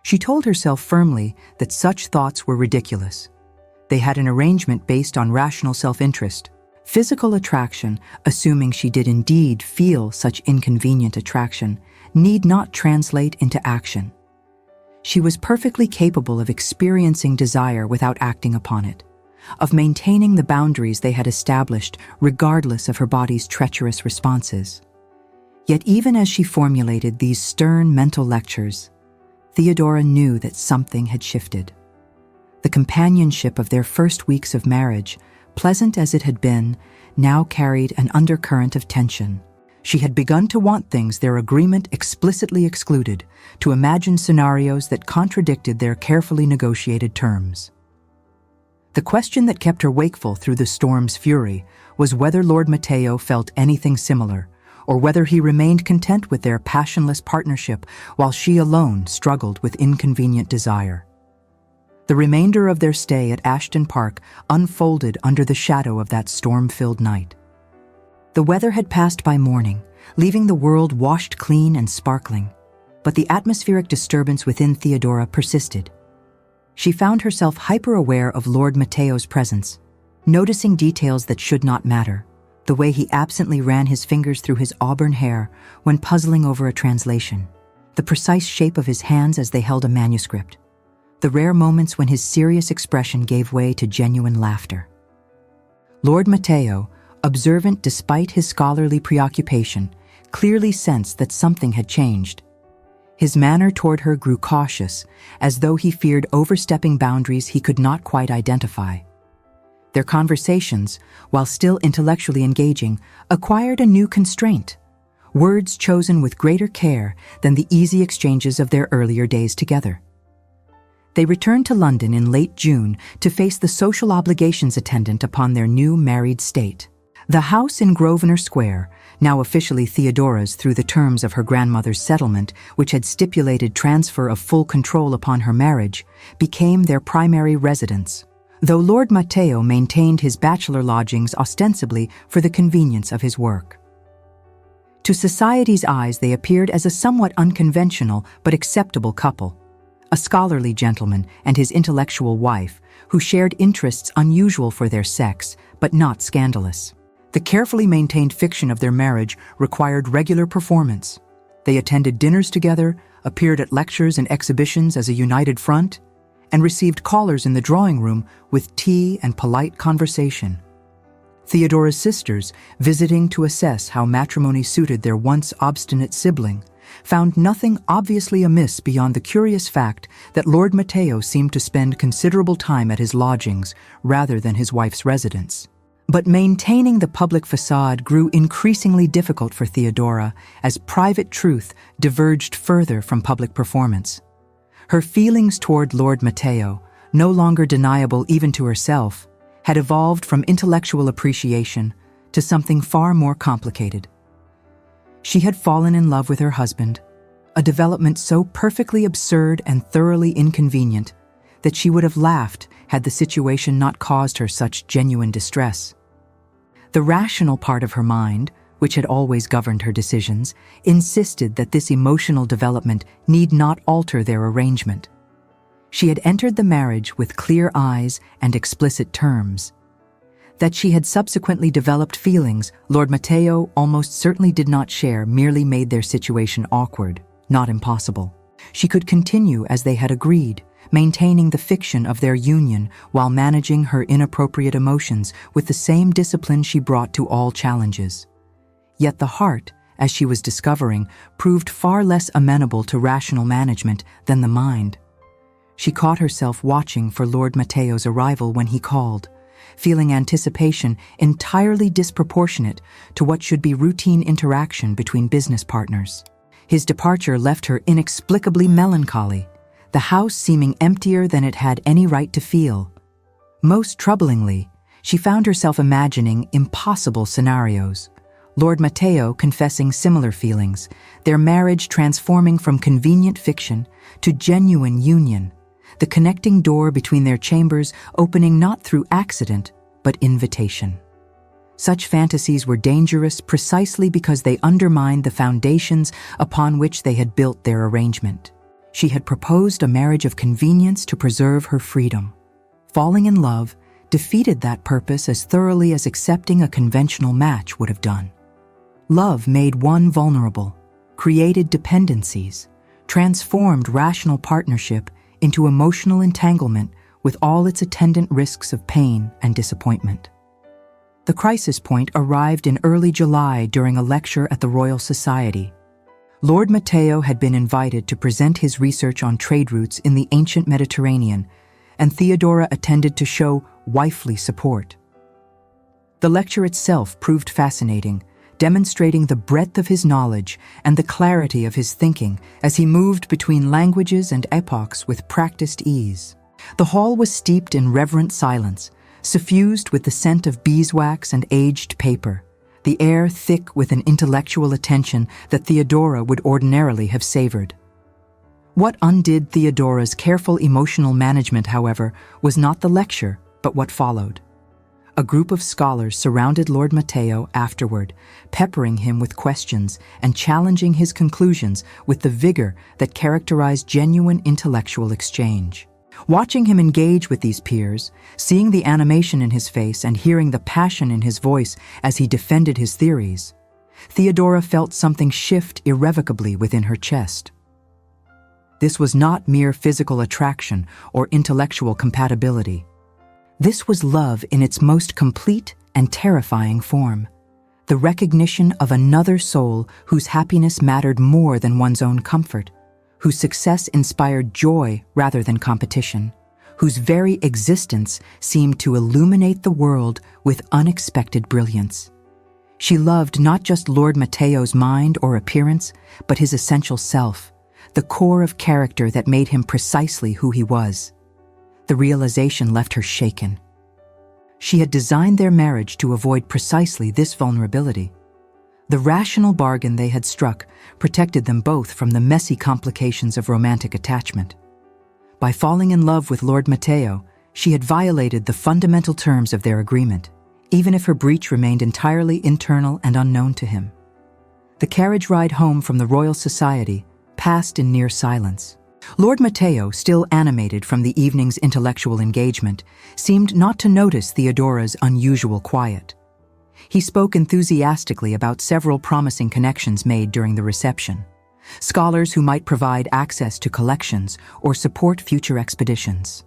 She told herself firmly that such thoughts were ridiculous. They had an arrangement based on rational self-interest. Physical attraction, assuming she did indeed feel such inconvenient attraction, need not translate into action. She was perfectly capable of experiencing desire without acting upon it, of maintaining the boundaries they had established regardless of her body's treacherous responses. Yet even as she formulated these stern mental lectures, Theodora knew that something had shifted. The companionship of their first weeks of marriage, pleasant as it had been, now carried an undercurrent of tension. She had begun to want things their agreement explicitly excluded, to imagine scenarios that contradicted their carefully negotiated terms. The question that kept her wakeful through the storm's fury was whether Lord Matteo felt anything similar, or whether he remained content with their passionless partnership while she alone struggled with inconvenient desire. The remainder of their stay at Ashton Park unfolded under the shadow of that storm-filled night. The weather had passed by morning, leaving the world washed clean and sparkling, but the atmospheric disturbance within Theodora persisted, She found herself hyper-aware of Lord Matteo's presence, noticing details that should not matter, the way he absently ran his fingers through his auburn hair when puzzling over a translation, the precise shape of his hands as they held a manuscript, the rare moments when his serious expression gave way to genuine laughter. Lord Matteo, observant despite his scholarly preoccupation, clearly sensed that something had changed. His manner toward her grew cautious, as though he feared overstepping boundaries he could not quite identify. Their conversations, while still intellectually engaging, acquired a new constraint, words chosen with greater care than the easy exchanges of their earlier days together. They returned to London in late June to face the social obligations attendant upon their new married state. The house in Grosvenor Square, now officially Theodora's through the terms of her grandmother's settlement, which had stipulated transfer of full control upon her marriage, became their primary residence, though Lord Matteo maintained his bachelor lodgings ostensibly for the convenience of his work. To society's eyes they appeared as a somewhat unconventional but acceptable couple, a scholarly gentleman and his intellectual wife, who shared interests unusual for their sex, but not scandalous. The carefully maintained fiction of their marriage required regular performance. They attended dinners together, appeared at lectures and exhibitions as a united front, and received callers in the drawing room with tea and polite conversation. Theodora's sisters, visiting to assess how matrimony suited their once obstinate sibling, found nothing obviously amiss beyond the curious fact that Lord Matteo seemed to spend considerable time at his lodgings rather than his wife's residence. But maintaining the public facade grew increasingly difficult for Theodora as private truth diverged further from public performance. Her feelings toward Lord Matteo, no longer deniable even to herself, had evolved from intellectual appreciation to something far more complicated. She had fallen in love with her husband, a development so perfectly absurd and thoroughly inconvenient that she would have laughed had the situation not caused her such genuine distress. The rational part of her mind, which had always governed her decisions, insisted that this emotional development need not alter their arrangement. She had entered the marriage with clear eyes and explicit terms. That she had subsequently developed feelings Lord Matteo almost certainly did not share merely made their situation awkward, not impossible. She could continue as they had agreed, maintaining the fiction of their union while managing her inappropriate emotions with the same discipline she brought to all challenges. Yet the heart, as she was discovering, proved far less amenable to rational management than the mind. She caught herself watching for Lord Matteo's arrival when he called, feeling anticipation entirely disproportionate to what should be routine interaction between business partners. His departure left her inexplicably melancholy, the house seeming emptier than it had any right to feel. Most troublingly, she found herself imagining impossible scenarios. Lord Matteo confessing similar feelings, their marriage transforming from convenient fiction to genuine union, the connecting door between their chambers opening not through accident, but invitation. Such fantasies were dangerous precisely because they undermined the foundations upon which they had built their arrangement. She had proposed a marriage of convenience to preserve her freedom. Falling in love defeated that purpose as thoroughly as accepting a conventional match would have done. Love made one vulnerable, created dependencies, transformed rational partnership into emotional entanglement with all its attendant risks of pain and disappointment. The crisis point arrived in early July during a lecture at the Royal Society. Lord Matteo had been invited to present his research on trade routes in the ancient Mediterranean, and Theodora attended to show wifely support. The lecture itself proved fascinating, demonstrating the breadth of his knowledge and the clarity of his thinking as he moved between languages and epochs with practiced ease. The hall was steeped in reverent silence, suffused with the scent of beeswax and aged paper, the air thick with an intellectual attention that Theodora would ordinarily have savored. What undid Theodora's careful emotional management, however, was not the lecture, but what followed. A group of scholars surrounded Lord Matteo afterward, peppering him with questions and challenging his conclusions with the vigor that characterized genuine intellectual exchange. Watching him engage with these peers, seeing the animation in his face and hearing the passion in his voice as he defended his theories, Theodora felt something shift irrevocably within her chest. This was not mere physical attraction or intellectual compatibility. This was love in its most complete and terrifying form, the recognition of another soul whose happiness mattered more than one's own comfort, whose success inspired joy rather than competition, whose very existence seemed to illuminate the world with unexpected brilliance. She loved not just Lord Matteo's mind or appearance, but his essential self, the core of character that made him precisely who he was. The realization left her shaken. She had designed their marriage to avoid precisely this vulnerability. The rational bargain they had struck protected them both from the messy complications of romantic attachment. By falling in love with Lord Matteo, she had violated the fundamental terms of their agreement, even if her breach remained entirely internal and unknown to him. The carriage ride home from the Royal Society passed in near silence. Lord Matteo, still animated from the evening's intellectual engagement, seemed not to notice Theodora's unusual quiet. He spoke enthusiastically about several promising connections made during the reception, scholars who might provide access to collections or support future expeditions.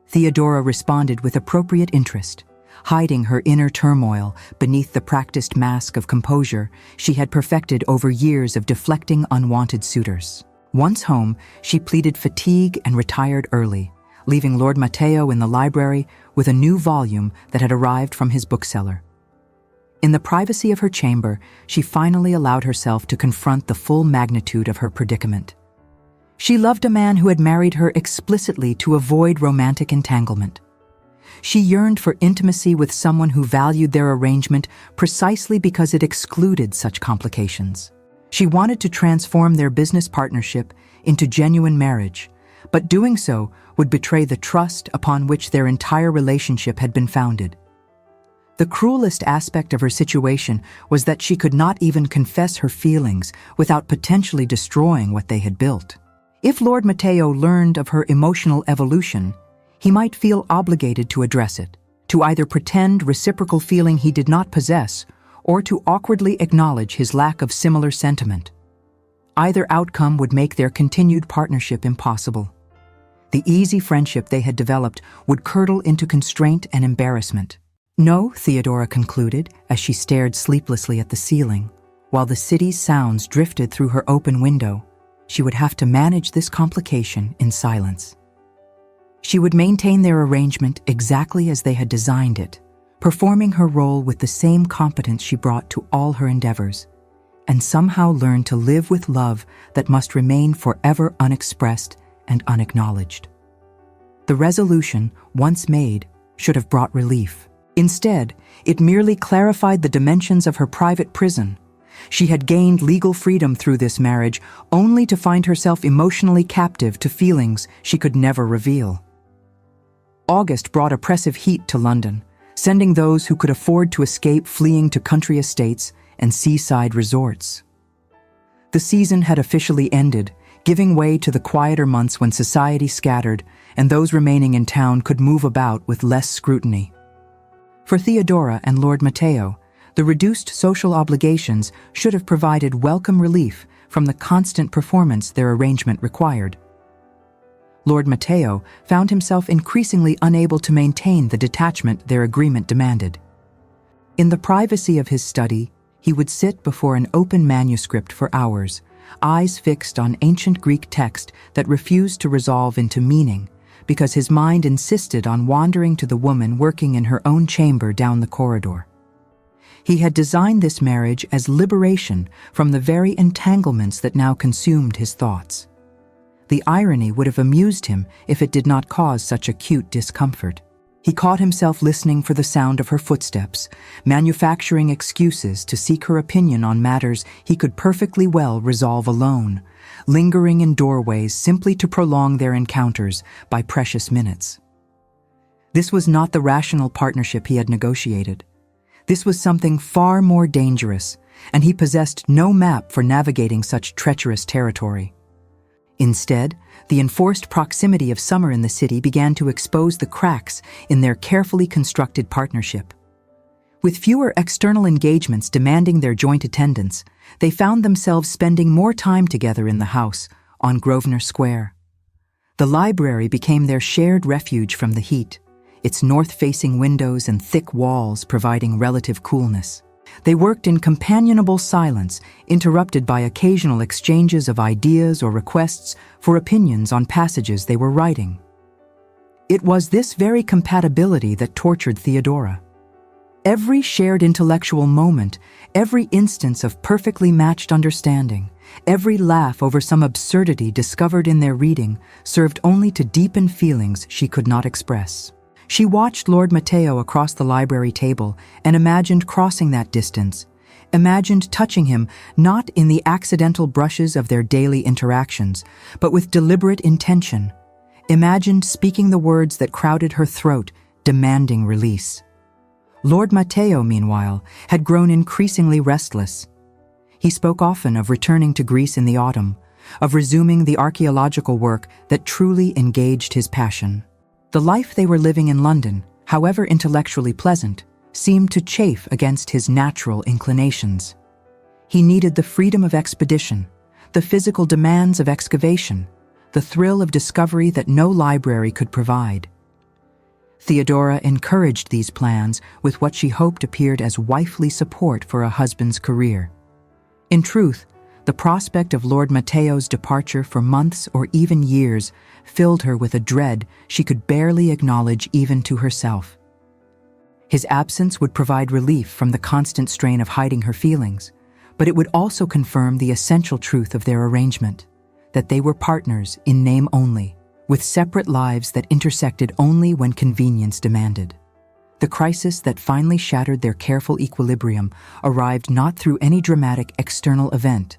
Theodora responded with appropriate interest, hiding her inner turmoil beneath the practiced mask of composure she had perfected over years of deflecting unwanted suitors. Once home, she pleaded fatigue and retired early, leaving Lord Matteo in the library with a new volume that had arrived from his bookseller. In the privacy of her chamber, she finally allowed herself to confront the full magnitude of her predicament. She loved a man who had married her explicitly to avoid romantic entanglement. She yearned for intimacy with someone who valued their arrangement precisely because it excluded such complications. She wanted to transform their business partnership into genuine marriage, but doing so would betray the trust upon which their entire relationship had been founded. The cruelest aspect of her situation was that she could not even confess her feelings without potentially destroying what they had built. If Lord Matteo learned of her emotional evolution, he might feel obligated to address it, to either pretend reciprocal feeling he did not possess, or to awkwardly acknowledge his lack of similar sentiment. Either outcome would make their continued partnership impossible. The easy friendship they had developed would curdle into constraint and embarrassment. No, Theodora concluded as she stared sleeplessly at the ceiling, while the city's sounds drifted through her open window. She would have to manage this complication in silence. She would maintain their arrangement exactly as they had designed it, performing her role with the same competence she brought to all her endeavors, and somehow learn to live with love that must remain forever unexpressed and unacknowledged. The resolution, once made, should have brought relief. Instead, it merely clarified the dimensions of her private prison. She had gained legal freedom through this marriage only to find herself emotionally captive to feelings she could never reveal. August brought oppressive heat to London, sending those who could afford to escape fleeing to country estates and seaside resorts. The season had officially ended, giving way to the quieter months when society scattered and those remaining in town could move about with less scrutiny. For Theodora and Lord Matteo, the reduced social obligations should have provided welcome relief from the constant performance their arrangement required. Lord Matteo found himself increasingly unable to maintain the detachment their agreement demanded. In the privacy of his study, he would sit before an open manuscript for hours, eyes fixed on ancient Greek text that refused to resolve into meaning, because his mind insisted on wandering to the woman working in her own chamber down the corridor. He had designed this marriage as liberation from the very entanglements that now consumed his thoughts. The irony would have amused him if it did not cause such acute discomfort. He caught himself listening for the sound of her footsteps, manufacturing excuses to seek her opinion on matters he could perfectly well resolve alone, lingering in doorways simply to prolong their encounters by precious minutes. This was not the rational partnership he had negotiated. This was something far more dangerous, and he possessed no map for navigating such treacherous territory. Instead, the enforced proximity of summer in the city began to expose the cracks in their carefully constructed partnership. With fewer external engagements demanding their joint attendance, they found themselves spending more time together in the house on Grosvenor Square. The library became their shared refuge from the heat, its north-facing windows and thick walls providing relative coolness. They worked in companionable silence, interrupted by occasional exchanges of ideas or requests for opinions on passages they were writing. It was this very compatibility that tortured Theodora. Every shared intellectual moment, every instance of perfectly matched understanding, every laugh over some absurdity discovered in their reading served only to deepen feelings she could not express. She watched Lord Matteo across the library table and imagined crossing that distance, imagined touching him not in the accidental brushes of their daily interactions, but with deliberate intention, imagined speaking the words that crowded her throat, demanding release. Lord Matteo, meanwhile, had grown increasingly restless. He spoke often of returning to Greece in the autumn, of resuming the archaeological work that truly engaged his passion. The life they were living in London, however intellectually pleasant, seemed to chafe against his natural inclinations. He needed the freedom of expedition, the physical demands of excavation, the thrill of discovery that no library could provide. Theodora encouraged these plans with what she hoped appeared as wifely support for a husband's career. In truth, the prospect of Lord Matteo's departure for months or even years filled her with a dread she could barely acknowledge even to herself. His absence would provide relief from the constant strain of hiding her feelings, but it would also confirm the essential truth of their arrangement, that they were partners in name only, with separate lives that intersected only when convenience demanded. The crisis that finally shattered their careful equilibrium arrived not through any dramatic external event,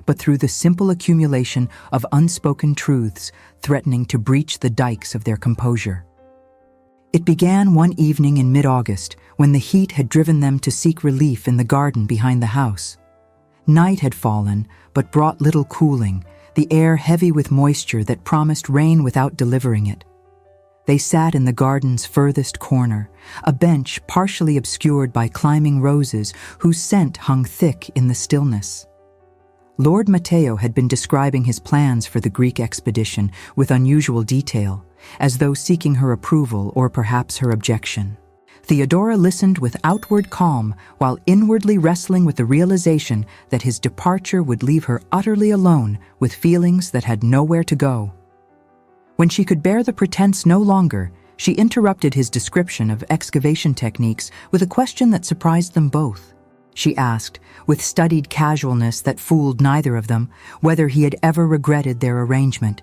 but through the simple accumulation of unspoken truths threatening to breach the dikes of their composure. It began one evening in mid-August, when the heat had driven them to seek relief in the garden behind the house. Night had fallen, but brought little cooling, the air heavy with moisture that promised rain without delivering it. They sat in the garden's furthest corner, a bench partially obscured by climbing roses whose scent hung thick in the stillness. Lord Matteo had been describing his plans for the Greek expedition with unusual detail, as though seeking her approval or perhaps her objection. Theodora listened with outward calm while inwardly wrestling with the realization that his departure would leave her utterly alone with feelings that had nowhere to go. When she could bear the pretense no longer, she interrupted his description of excavation techniques with a question that surprised them both. She asked, with studied casualness that fooled neither of them, whether he had ever regretted their arrangement,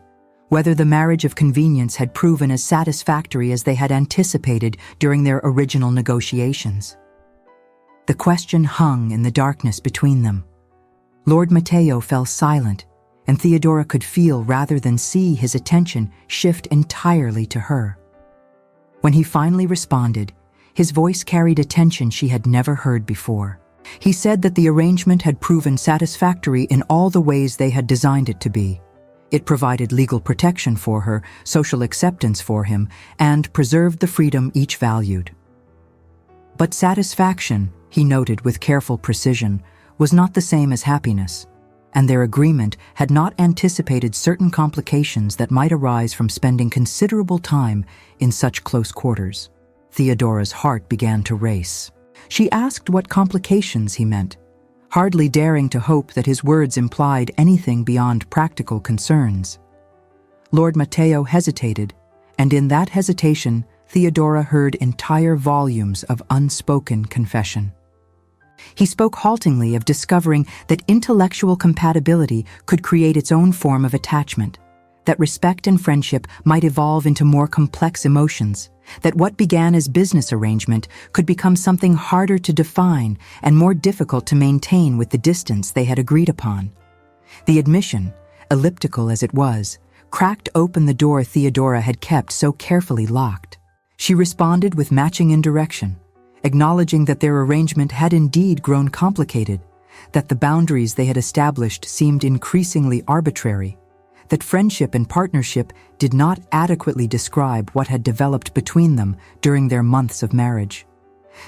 whether the marriage of convenience had proven as satisfactory as they had anticipated during their original negotiations. The question hung in the darkness between them. Lord Matteo fell silent, and Theodora could feel rather than see his attention shift entirely to her. When he finally responded, his voice carried a tension she had never heard before. He said that the arrangement had proven satisfactory in all the ways they had designed it to be. It provided legal protection for her, social acceptance for him, and preserved the freedom each valued. But satisfaction, he noted with careful precision, was not the same as happiness, and their agreement had not anticipated certain complications that might arise from spending considerable time in such close quarters. Theodora's heart began to race. She asked what complications he meant, hardly daring to hope that his words implied anything beyond practical concerns. Lord Matteo hesitated, and in that hesitation, Theodora heard entire volumes of unspoken confession. He spoke haltingly of discovering that intellectual compatibility could create its own form of attachment, that respect and friendship might evolve into more complex emotions, that what began as business arrangement could become something harder to define and more difficult to maintain with the distance they had agreed upon. The admission, elliptical as it was, cracked open the door Theodora had kept so carefully locked. She responded with matching indirection, acknowledging that their arrangement had indeed grown complicated, that the boundaries they had established seemed increasingly arbitrary, that friendship and partnership did not adequately describe what had developed between them during their months of marriage.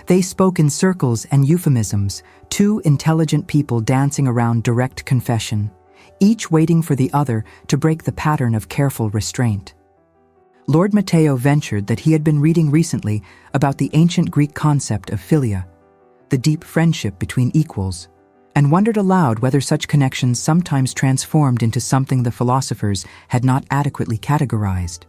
They spoke in circles and euphemisms, two intelligent people dancing around direct confession, each waiting for the other to break the pattern of careful restraint. Lord Matteo ventured that he had been reading recently about the ancient Greek concept of philia, the deep friendship between equals, and wondered aloud whether such connections sometimes transformed into something the philosophers had not adequately categorized.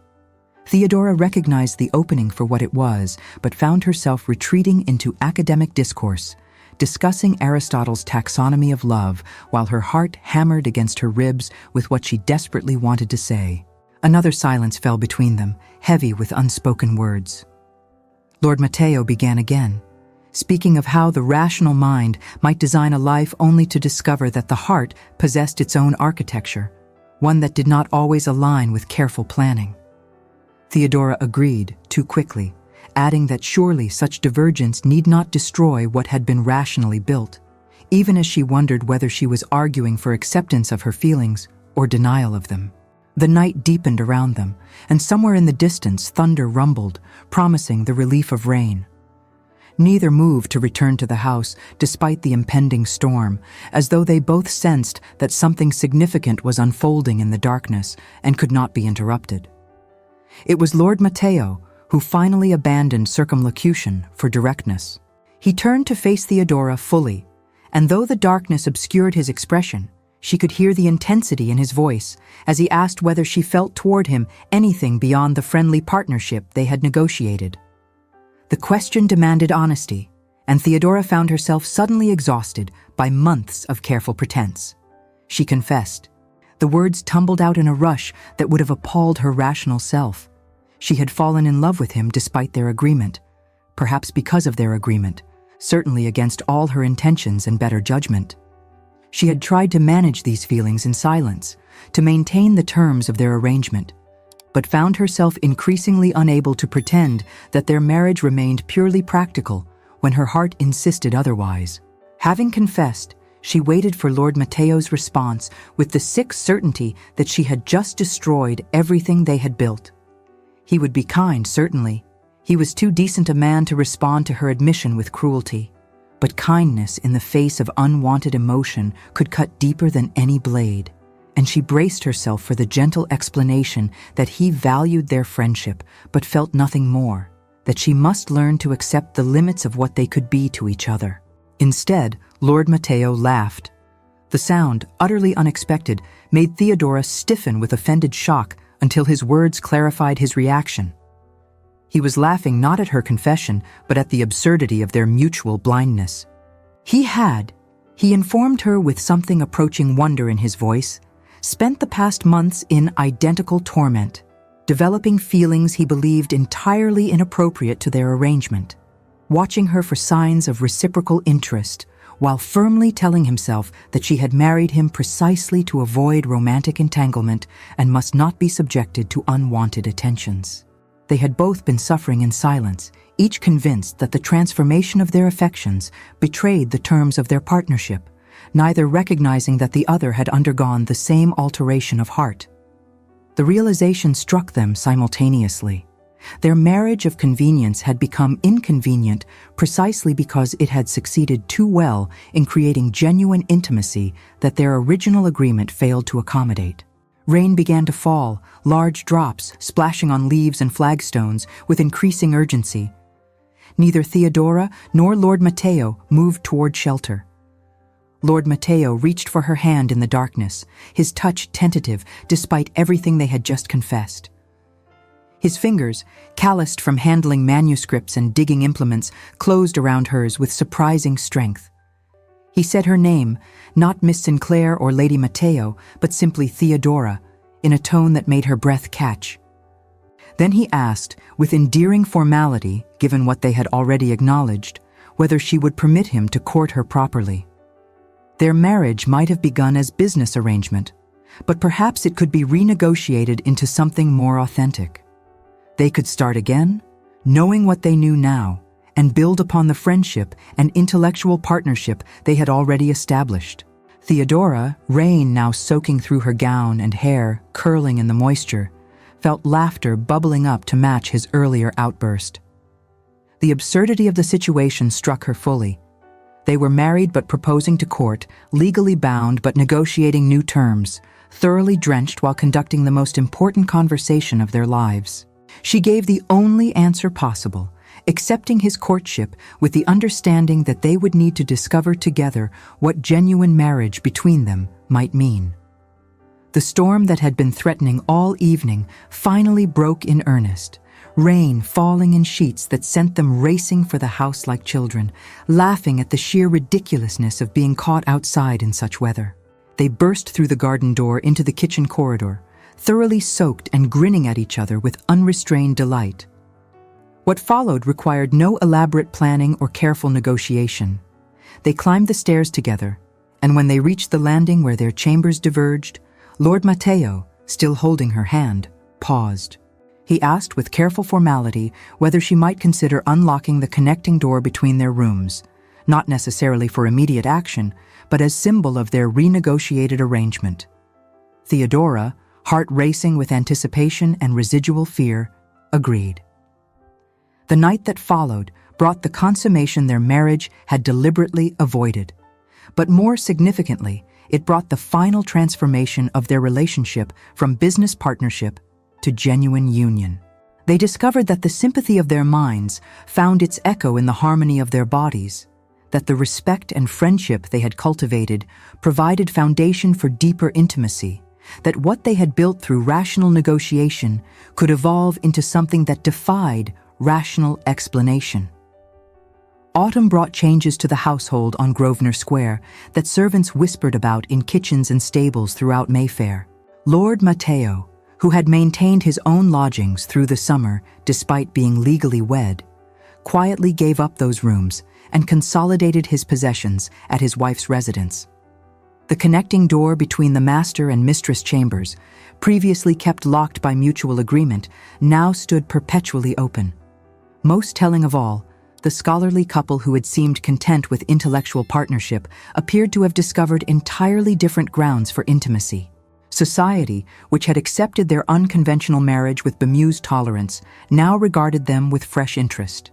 Theodora recognized the opening for what it was, but found herself retreating into academic discourse, discussing Aristotle's taxonomy of love while her heart hammered against her ribs with what she desperately wanted to say. Another silence fell between them, heavy with unspoken words. Lord Matteo began again, speaking of how the rational mind might design a life only to discover that the heart possessed its own architecture, one that did not always align with careful planning. Theodora agreed too quickly, adding that surely such divergence need not destroy what had been rationally built, even as she wondered whether she was arguing for acceptance of her feelings or denial of them. The night deepened around them, and somewhere in the distance thunder rumbled, promising the relief of rain. Neither moved to return to the house despite the impending storm, as though they both sensed that something significant was unfolding in the darkness and could not be interrupted. It was Lord Matteo who finally abandoned circumlocution for directness. He turned to face Theodora fully, and though the darkness obscured his expression, she could hear the intensity in his voice as he asked whether she felt toward him anything beyond the friendly partnership they had negotiated. The question demanded honesty, and Theodora found herself suddenly exhausted by months of careful pretense. She confessed. The words tumbled out in a rush that would have appalled her rational self. She had fallen in love with him despite their agreement, perhaps because of their agreement, certainly against all her intentions and better judgment. She had tried to manage these feelings in silence, to maintain the terms of their arrangement, but found herself increasingly unable to pretend that their marriage remained purely practical when her heart insisted otherwise. Having confessed, she waited for Lord Matteo's response with the sick certainty that she had just destroyed everything they had built. He would be kind, certainly. He was too decent a man to respond to her admission with cruelty. But kindness in the face of unwanted emotion could cut deeper than any blade, and she braced herself for the gentle explanation that he valued their friendship but felt nothing more, that she must learn to accept the limits of what they could be to each other. Instead, Lord Matteo laughed. The sound, utterly unexpected, made Theodora stiffen with offended shock until his words clarified his reaction. He was laughing not at her confession, but at the absurdity of their mutual blindness. He informed her with something approaching wonder in his voice, spent the past months in identical torment, developing feelings he believed entirely inappropriate to their arrangement, watching her for signs of reciprocal interest, while firmly telling himself that she had married him precisely to avoid romantic entanglement and must not be subjected to unwanted attentions. They had both been suffering in silence, each convinced that the transformation of their affections betrayed the terms of their partnership, neither recognizing that the other had undergone the same alteration of heart. The realization struck them simultaneously. Their marriage of convenience had become inconvenient precisely because it had succeeded too well in creating genuine intimacy that their original agreement failed to accommodate. Rain began to fall, large drops splashing on leaves and flagstones with increasing urgency. Neither Theodora nor Lord Matteo moved toward shelter. Lord Matteo reached for her hand in the darkness, his touch tentative despite everything they had just confessed. His fingers, calloused from handling manuscripts and digging implements, closed around hers with surprising strength. He said her name, not Miss Sinclair or Lady Matteo, but simply Theodora, in a tone that made her breath catch. Then he asked, with endearing formality, given what they had already acknowledged, whether she would permit him to court her properly. Their marriage might have begun as business arrangement, but perhaps it could be renegotiated into something more authentic. They could start again, knowing what they knew now, and build upon the friendship and intellectual partnership they had already established. Theodora, rain now soaking through her gown and hair curling in the moisture, felt laughter bubbling up to match his earlier outburst. The absurdity of the situation struck her fully. They were married but proposing to court, legally bound but negotiating new terms, thoroughly drenched while conducting the most important conversation of their lives. She gave the only answer possible, accepting his courtship with the understanding that they would need to discover together what genuine marriage between them might mean. The storm that had been threatening all evening finally broke in earnest, rain falling in sheets that sent them racing for the house like children, laughing at the sheer ridiculousness of being caught outside in such weather. They burst through the garden door into the kitchen corridor, thoroughly soaked and grinning at each other with unrestrained delight. What followed required no elaborate planning or careful negotiation. They climbed the stairs together, and when they reached the landing where their chambers diverged, Lord Matteo, still holding her hand, paused. He asked with careful formality whether she might consider unlocking the connecting door between their rooms, not necessarily for immediate action, but as symbol of their renegotiated arrangement. Theodora, heart racing with anticipation and residual fear, agreed. The night that followed brought the consummation their marriage had deliberately avoided. But more significantly, it brought the final transformation of their relationship from business partnership to genuine union. They discovered that the sympathy of their minds found its echo in the harmony of their bodies, that the respect and friendship they had cultivated provided foundation for deeper intimacy, that what they had built through rational negotiation could evolve into something that defied rational explanation. Autumn brought changes to the household on Grosvenor Square that servants whispered about in kitchens and stables throughout Mayfair. Lord Matteo, who had maintained his own lodgings through the summer despite being legally wed, quietly gave up those rooms and consolidated his possessions at his wife's residence. The connecting door between the master and mistress chambers, previously kept locked by mutual agreement, now stood perpetually open. Most telling of all, the scholarly couple who had seemed content with intellectual partnership appeared to have discovered entirely different grounds for intimacy. Society, which had accepted their unconventional marriage with bemused tolerance, now regarded them with fresh interest.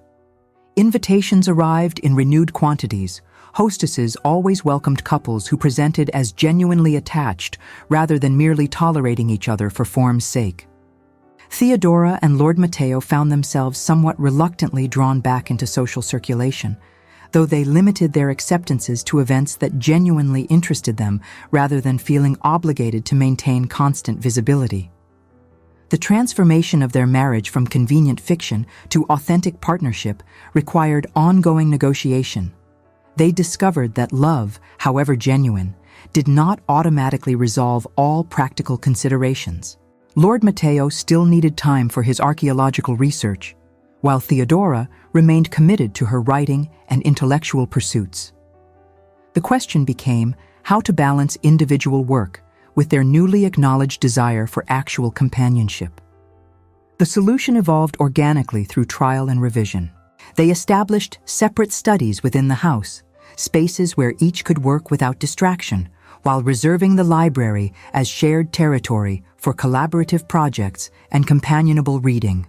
Invitations arrived in renewed quantities. Hostesses always welcomed couples who presented as genuinely attached rather than merely tolerating each other for form's sake. Theodora and Lord Matteo found themselves somewhat reluctantly drawn back into social circulation, though they limited their acceptances to events that genuinely interested them rather than feeling obligated to maintain constant visibility. The transformation of their marriage from convenient fiction to authentic partnership required ongoing negotiation. They discovered that love, however genuine, did not automatically resolve all practical considerations. Lord Matteo still needed time for his archaeological research, while Theodora remained committed to her writing and intellectual pursuits. The question became how to balance individual work with their newly acknowledged desire for actual companionship. The solution evolved organically through trial and revision. They established separate studies within the house, spaces where each could work without distraction, while reserving the library as shared territory for collaborative projects and companionable reading.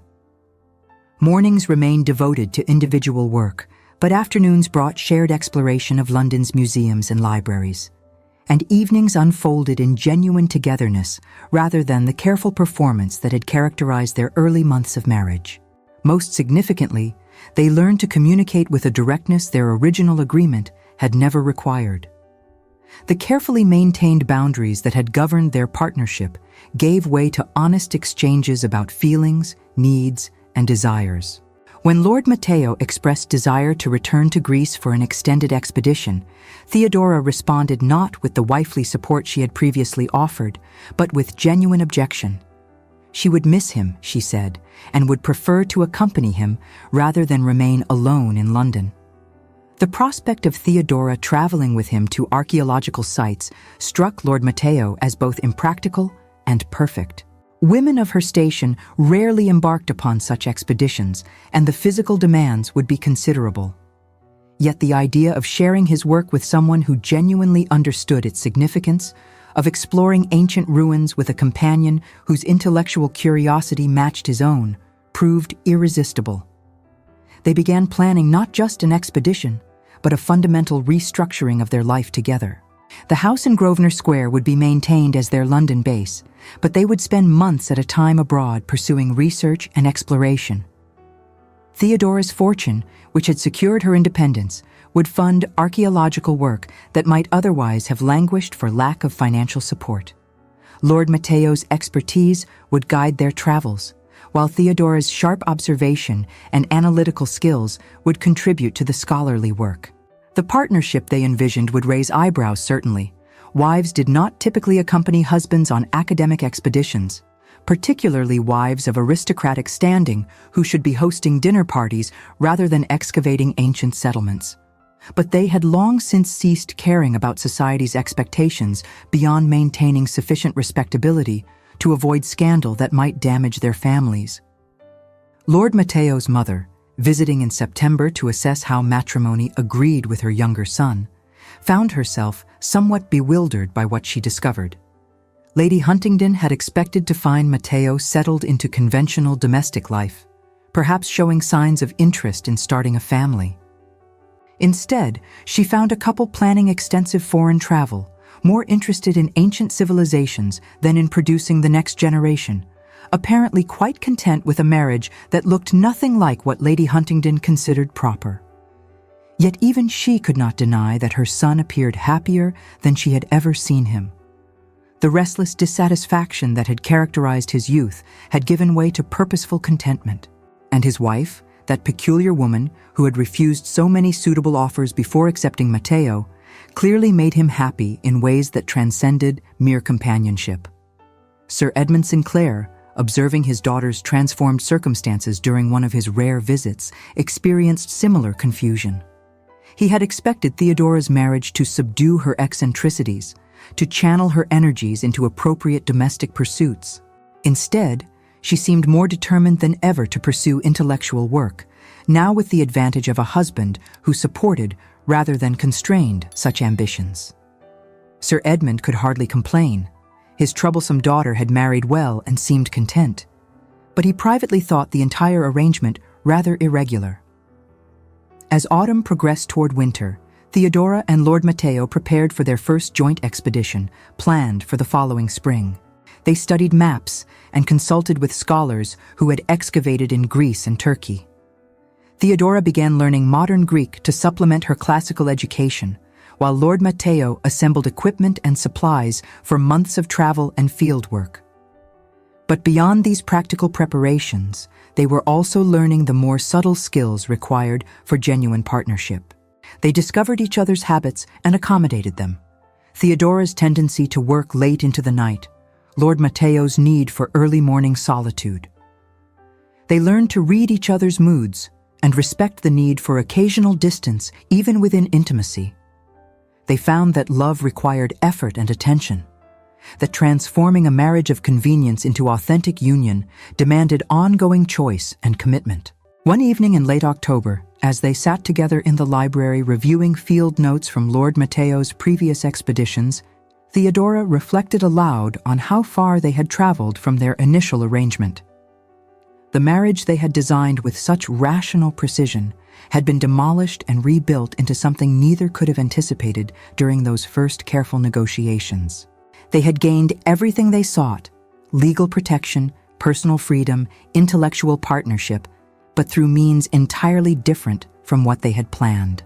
Mornings remained devoted to individual work, but afternoons brought shared exploration of London's museums and libraries. And evenings unfolded in genuine togetherness rather than the careful performance that had characterized their early months of marriage. Most significantly, they learned to communicate with a directness their original agreement had never required. The carefully maintained boundaries that had governed their partnership gave way to honest exchanges about feelings, needs, and desires. When Lord Matteo expressed desire to return to Greece for an extended expedition, Theodora responded not with the wifely support she had previously offered, but with genuine objection. She would miss him, she said, and would prefer to accompany him rather than remain alone in London. The prospect of Theodora traveling with him to archaeological sites struck Lord Matteo as both impractical and perfect. Women of her station rarely embarked upon such expeditions, and the physical demands would be considerable. Yet the idea of sharing his work with someone who genuinely understood its significance, of exploring ancient ruins with a companion whose intellectual curiosity matched his own, proved irresistible. They began planning not just an expedition, but a fundamental restructuring of their life together. The house in Grosvenor Square would be maintained as their London base, but they would spend months at a time abroad pursuing research and exploration. Theodora's fortune, which had secured her independence, would fund archaeological work that might otherwise have languished for lack of financial support. Lord Matteo's expertise would guide their travels, while Theodora's sharp observation and analytical skills would contribute to the scholarly work. The partnership they envisioned would raise eyebrows, certainly. Wives did not typically accompany husbands on academic expeditions, particularly wives of aristocratic standing who should be hosting dinner parties rather than excavating ancient settlements. But they had long since ceased caring about society's expectations beyond maintaining sufficient respectability to avoid scandal that might damage their families. Lord Matteo's mother, visiting in September to assess how matrimony agreed with her younger son, found herself somewhat bewildered by what she discovered. Lady Huntingdon had expected to find Matteo settled into conventional domestic life, perhaps showing signs of interest in starting a family. Instead, she found a couple planning extensive foreign travel, more interested in ancient civilizations than in producing the next generation, apparently quite content with a marriage that looked nothing like what Lady Huntingdon considered proper. Yet even she could not deny that her son appeared happier than she had ever seen him. The restless dissatisfaction that had characterized his youth had given way to purposeful contentment, and his wife, that peculiar woman who had refused so many suitable offers before accepting Matteo, clearly made him happy in ways that transcended mere companionship. Sir Edmund Sinclair, observing his daughter's transformed circumstances during one of his rare visits, experienced similar confusion. He had expected Theodora's marriage to subdue her eccentricities, to channel her energies into appropriate domestic pursuits. Instead, she seemed more determined than ever to pursue intellectual work, now with the advantage of a husband who supported rather than constrained such ambitions. Sir Edmund could hardly complain. His troublesome daughter had married well and seemed content, but he privately thought the entire arrangement rather irregular. As autumn progressed toward winter, Theodora and Lord Matteo prepared for their first joint expedition, planned for the following spring. They studied maps and consulted with scholars who had excavated in Greece and Turkey. Theodora began learning modern Greek to supplement her classical education, while Lord Matteo assembled equipment and supplies for months of travel and field work. But beyond these practical preparations, they were also learning the more subtle skills required for genuine partnership. They discovered each other's habits and accommodated them. Theodora's tendency to work late into the night, Lord Matteo's need for early morning solitude. They learned to read each other's moods and respect the need for occasional distance even within intimacy. They found that love required effort and attention, that transforming a marriage of convenience into authentic union demanded ongoing choice and commitment. One evening in late October, as they sat together in the library reviewing field notes from Lord Matteo's previous expeditions, Theodora reflected aloud on how far they had traveled from their initial arrangement. The marriage they had designed with such rational precision had been demolished and rebuilt into something neither could have anticipated during those first careful negotiations. They had gained everything they sought: legal protection, personal freedom, intellectual partnership, but through means entirely different from what they had planned.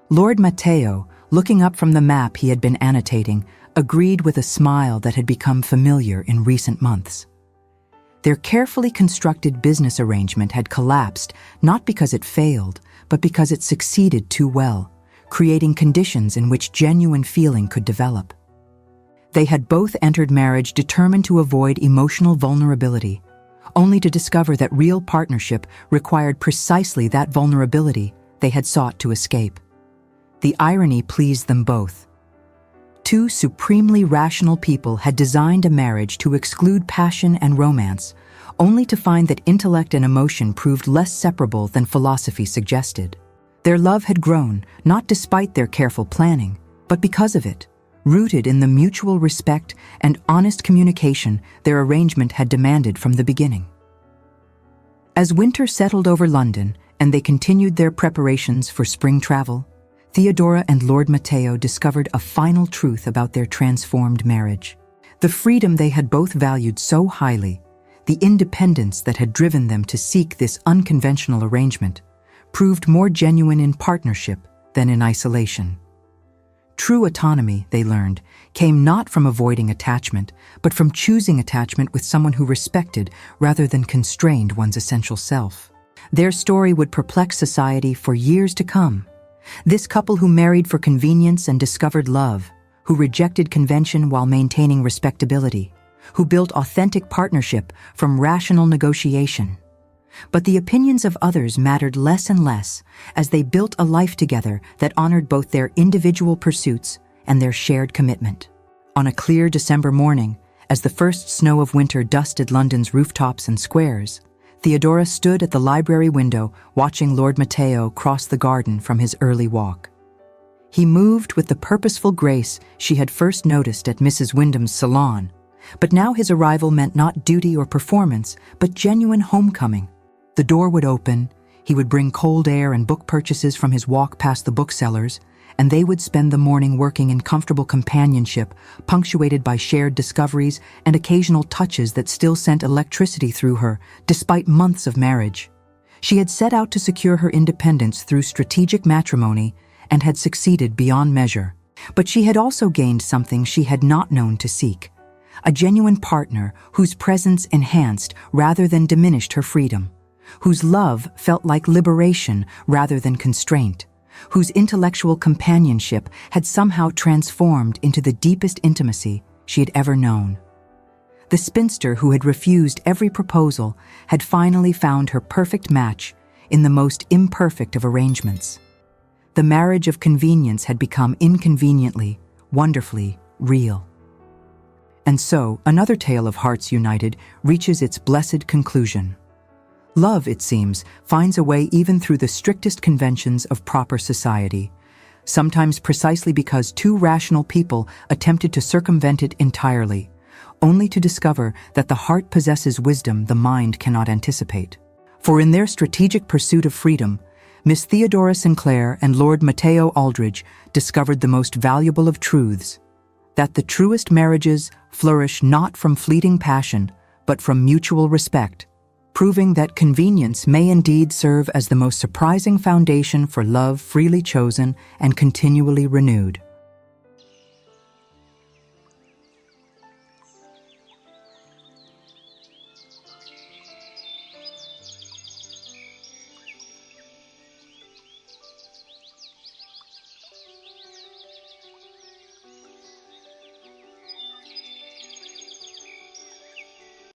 Lord Matteo, looking up from the map he had been annotating, agreed with a smile that had become familiar in recent months. Their carefully constructed business arrangement had collapsed not because it failed, but because it succeeded too well, creating conditions in which genuine feeling could develop. They had both entered marriage determined to avoid emotional vulnerability, only to discover that real partnership required precisely that vulnerability they had sought to escape. The irony pleased them both. Two supremely rational people had designed a marriage to exclude passion and romance, only to find that intellect and emotion proved less separable than philosophy suggested. Their love had grown, not despite their careful planning, but because of it. Rooted in the mutual respect and honest communication their arrangement had demanded from the beginning. As winter settled over London and they continued their preparations for spring travel, Theodora and Lord Matteo discovered a final truth about their transformed marriage. The freedom they had both valued so highly, the independence that had driven them to seek this unconventional arrangement, proved more genuine in partnership than in isolation. True autonomy, they learned, came not from avoiding attachment, but from choosing attachment with someone who respected rather than constrained one's essential self. Their story would perplex society for years to come. This couple who married for convenience and discovered love, who rejected convention while maintaining respectability, who built authentic partnership from rational negotiation. But the opinions of others mattered less and less as they built a life together that honored both their individual pursuits and their shared commitment. On a clear December morning, as the first snow of winter dusted London's rooftops and squares, Theodora stood at the library window watching Lord Matteo cross the garden from his early walk. He moved with the purposeful grace she had first noticed at Mrs. Wyndham's salon, but now his arrival meant not duty or performance, but genuine homecoming. The door would open, he would bring cold air and book purchases from his walk past the booksellers, and they would spend the morning working in comfortable companionship, punctuated by shared discoveries and occasional touches that still sent electricity through her, despite months of marriage. She had set out to secure her independence through strategic matrimony and had succeeded beyond measure. But she had also gained something she had not known to seek: a genuine partner whose presence enhanced rather than diminished her freedom, whose love felt like liberation rather than constraint, whose intellectual companionship had somehow transformed into the deepest intimacy she had ever known. The spinster who had refused every proposal had finally found her perfect match in the most imperfect of arrangements. The marriage of convenience had become inconveniently, wonderfully real. And so, another tale of hearts united reaches its blessed conclusion. Love, it seems, finds a way even through the strictest conventions of proper society, sometimes precisely because two rational people attempted to circumvent it entirely, only to discover that the heart possesses wisdom the mind cannot anticipate. For in their strategic pursuit of freedom, Miss Theodora Sinclair and Lord Matteo Aldridge discovered the most valuable of truths: that the truest marriages flourish not from fleeting passion, but from mutual respect, proving that convenience may indeed serve as the most surprising foundation for love freely chosen and continually renewed.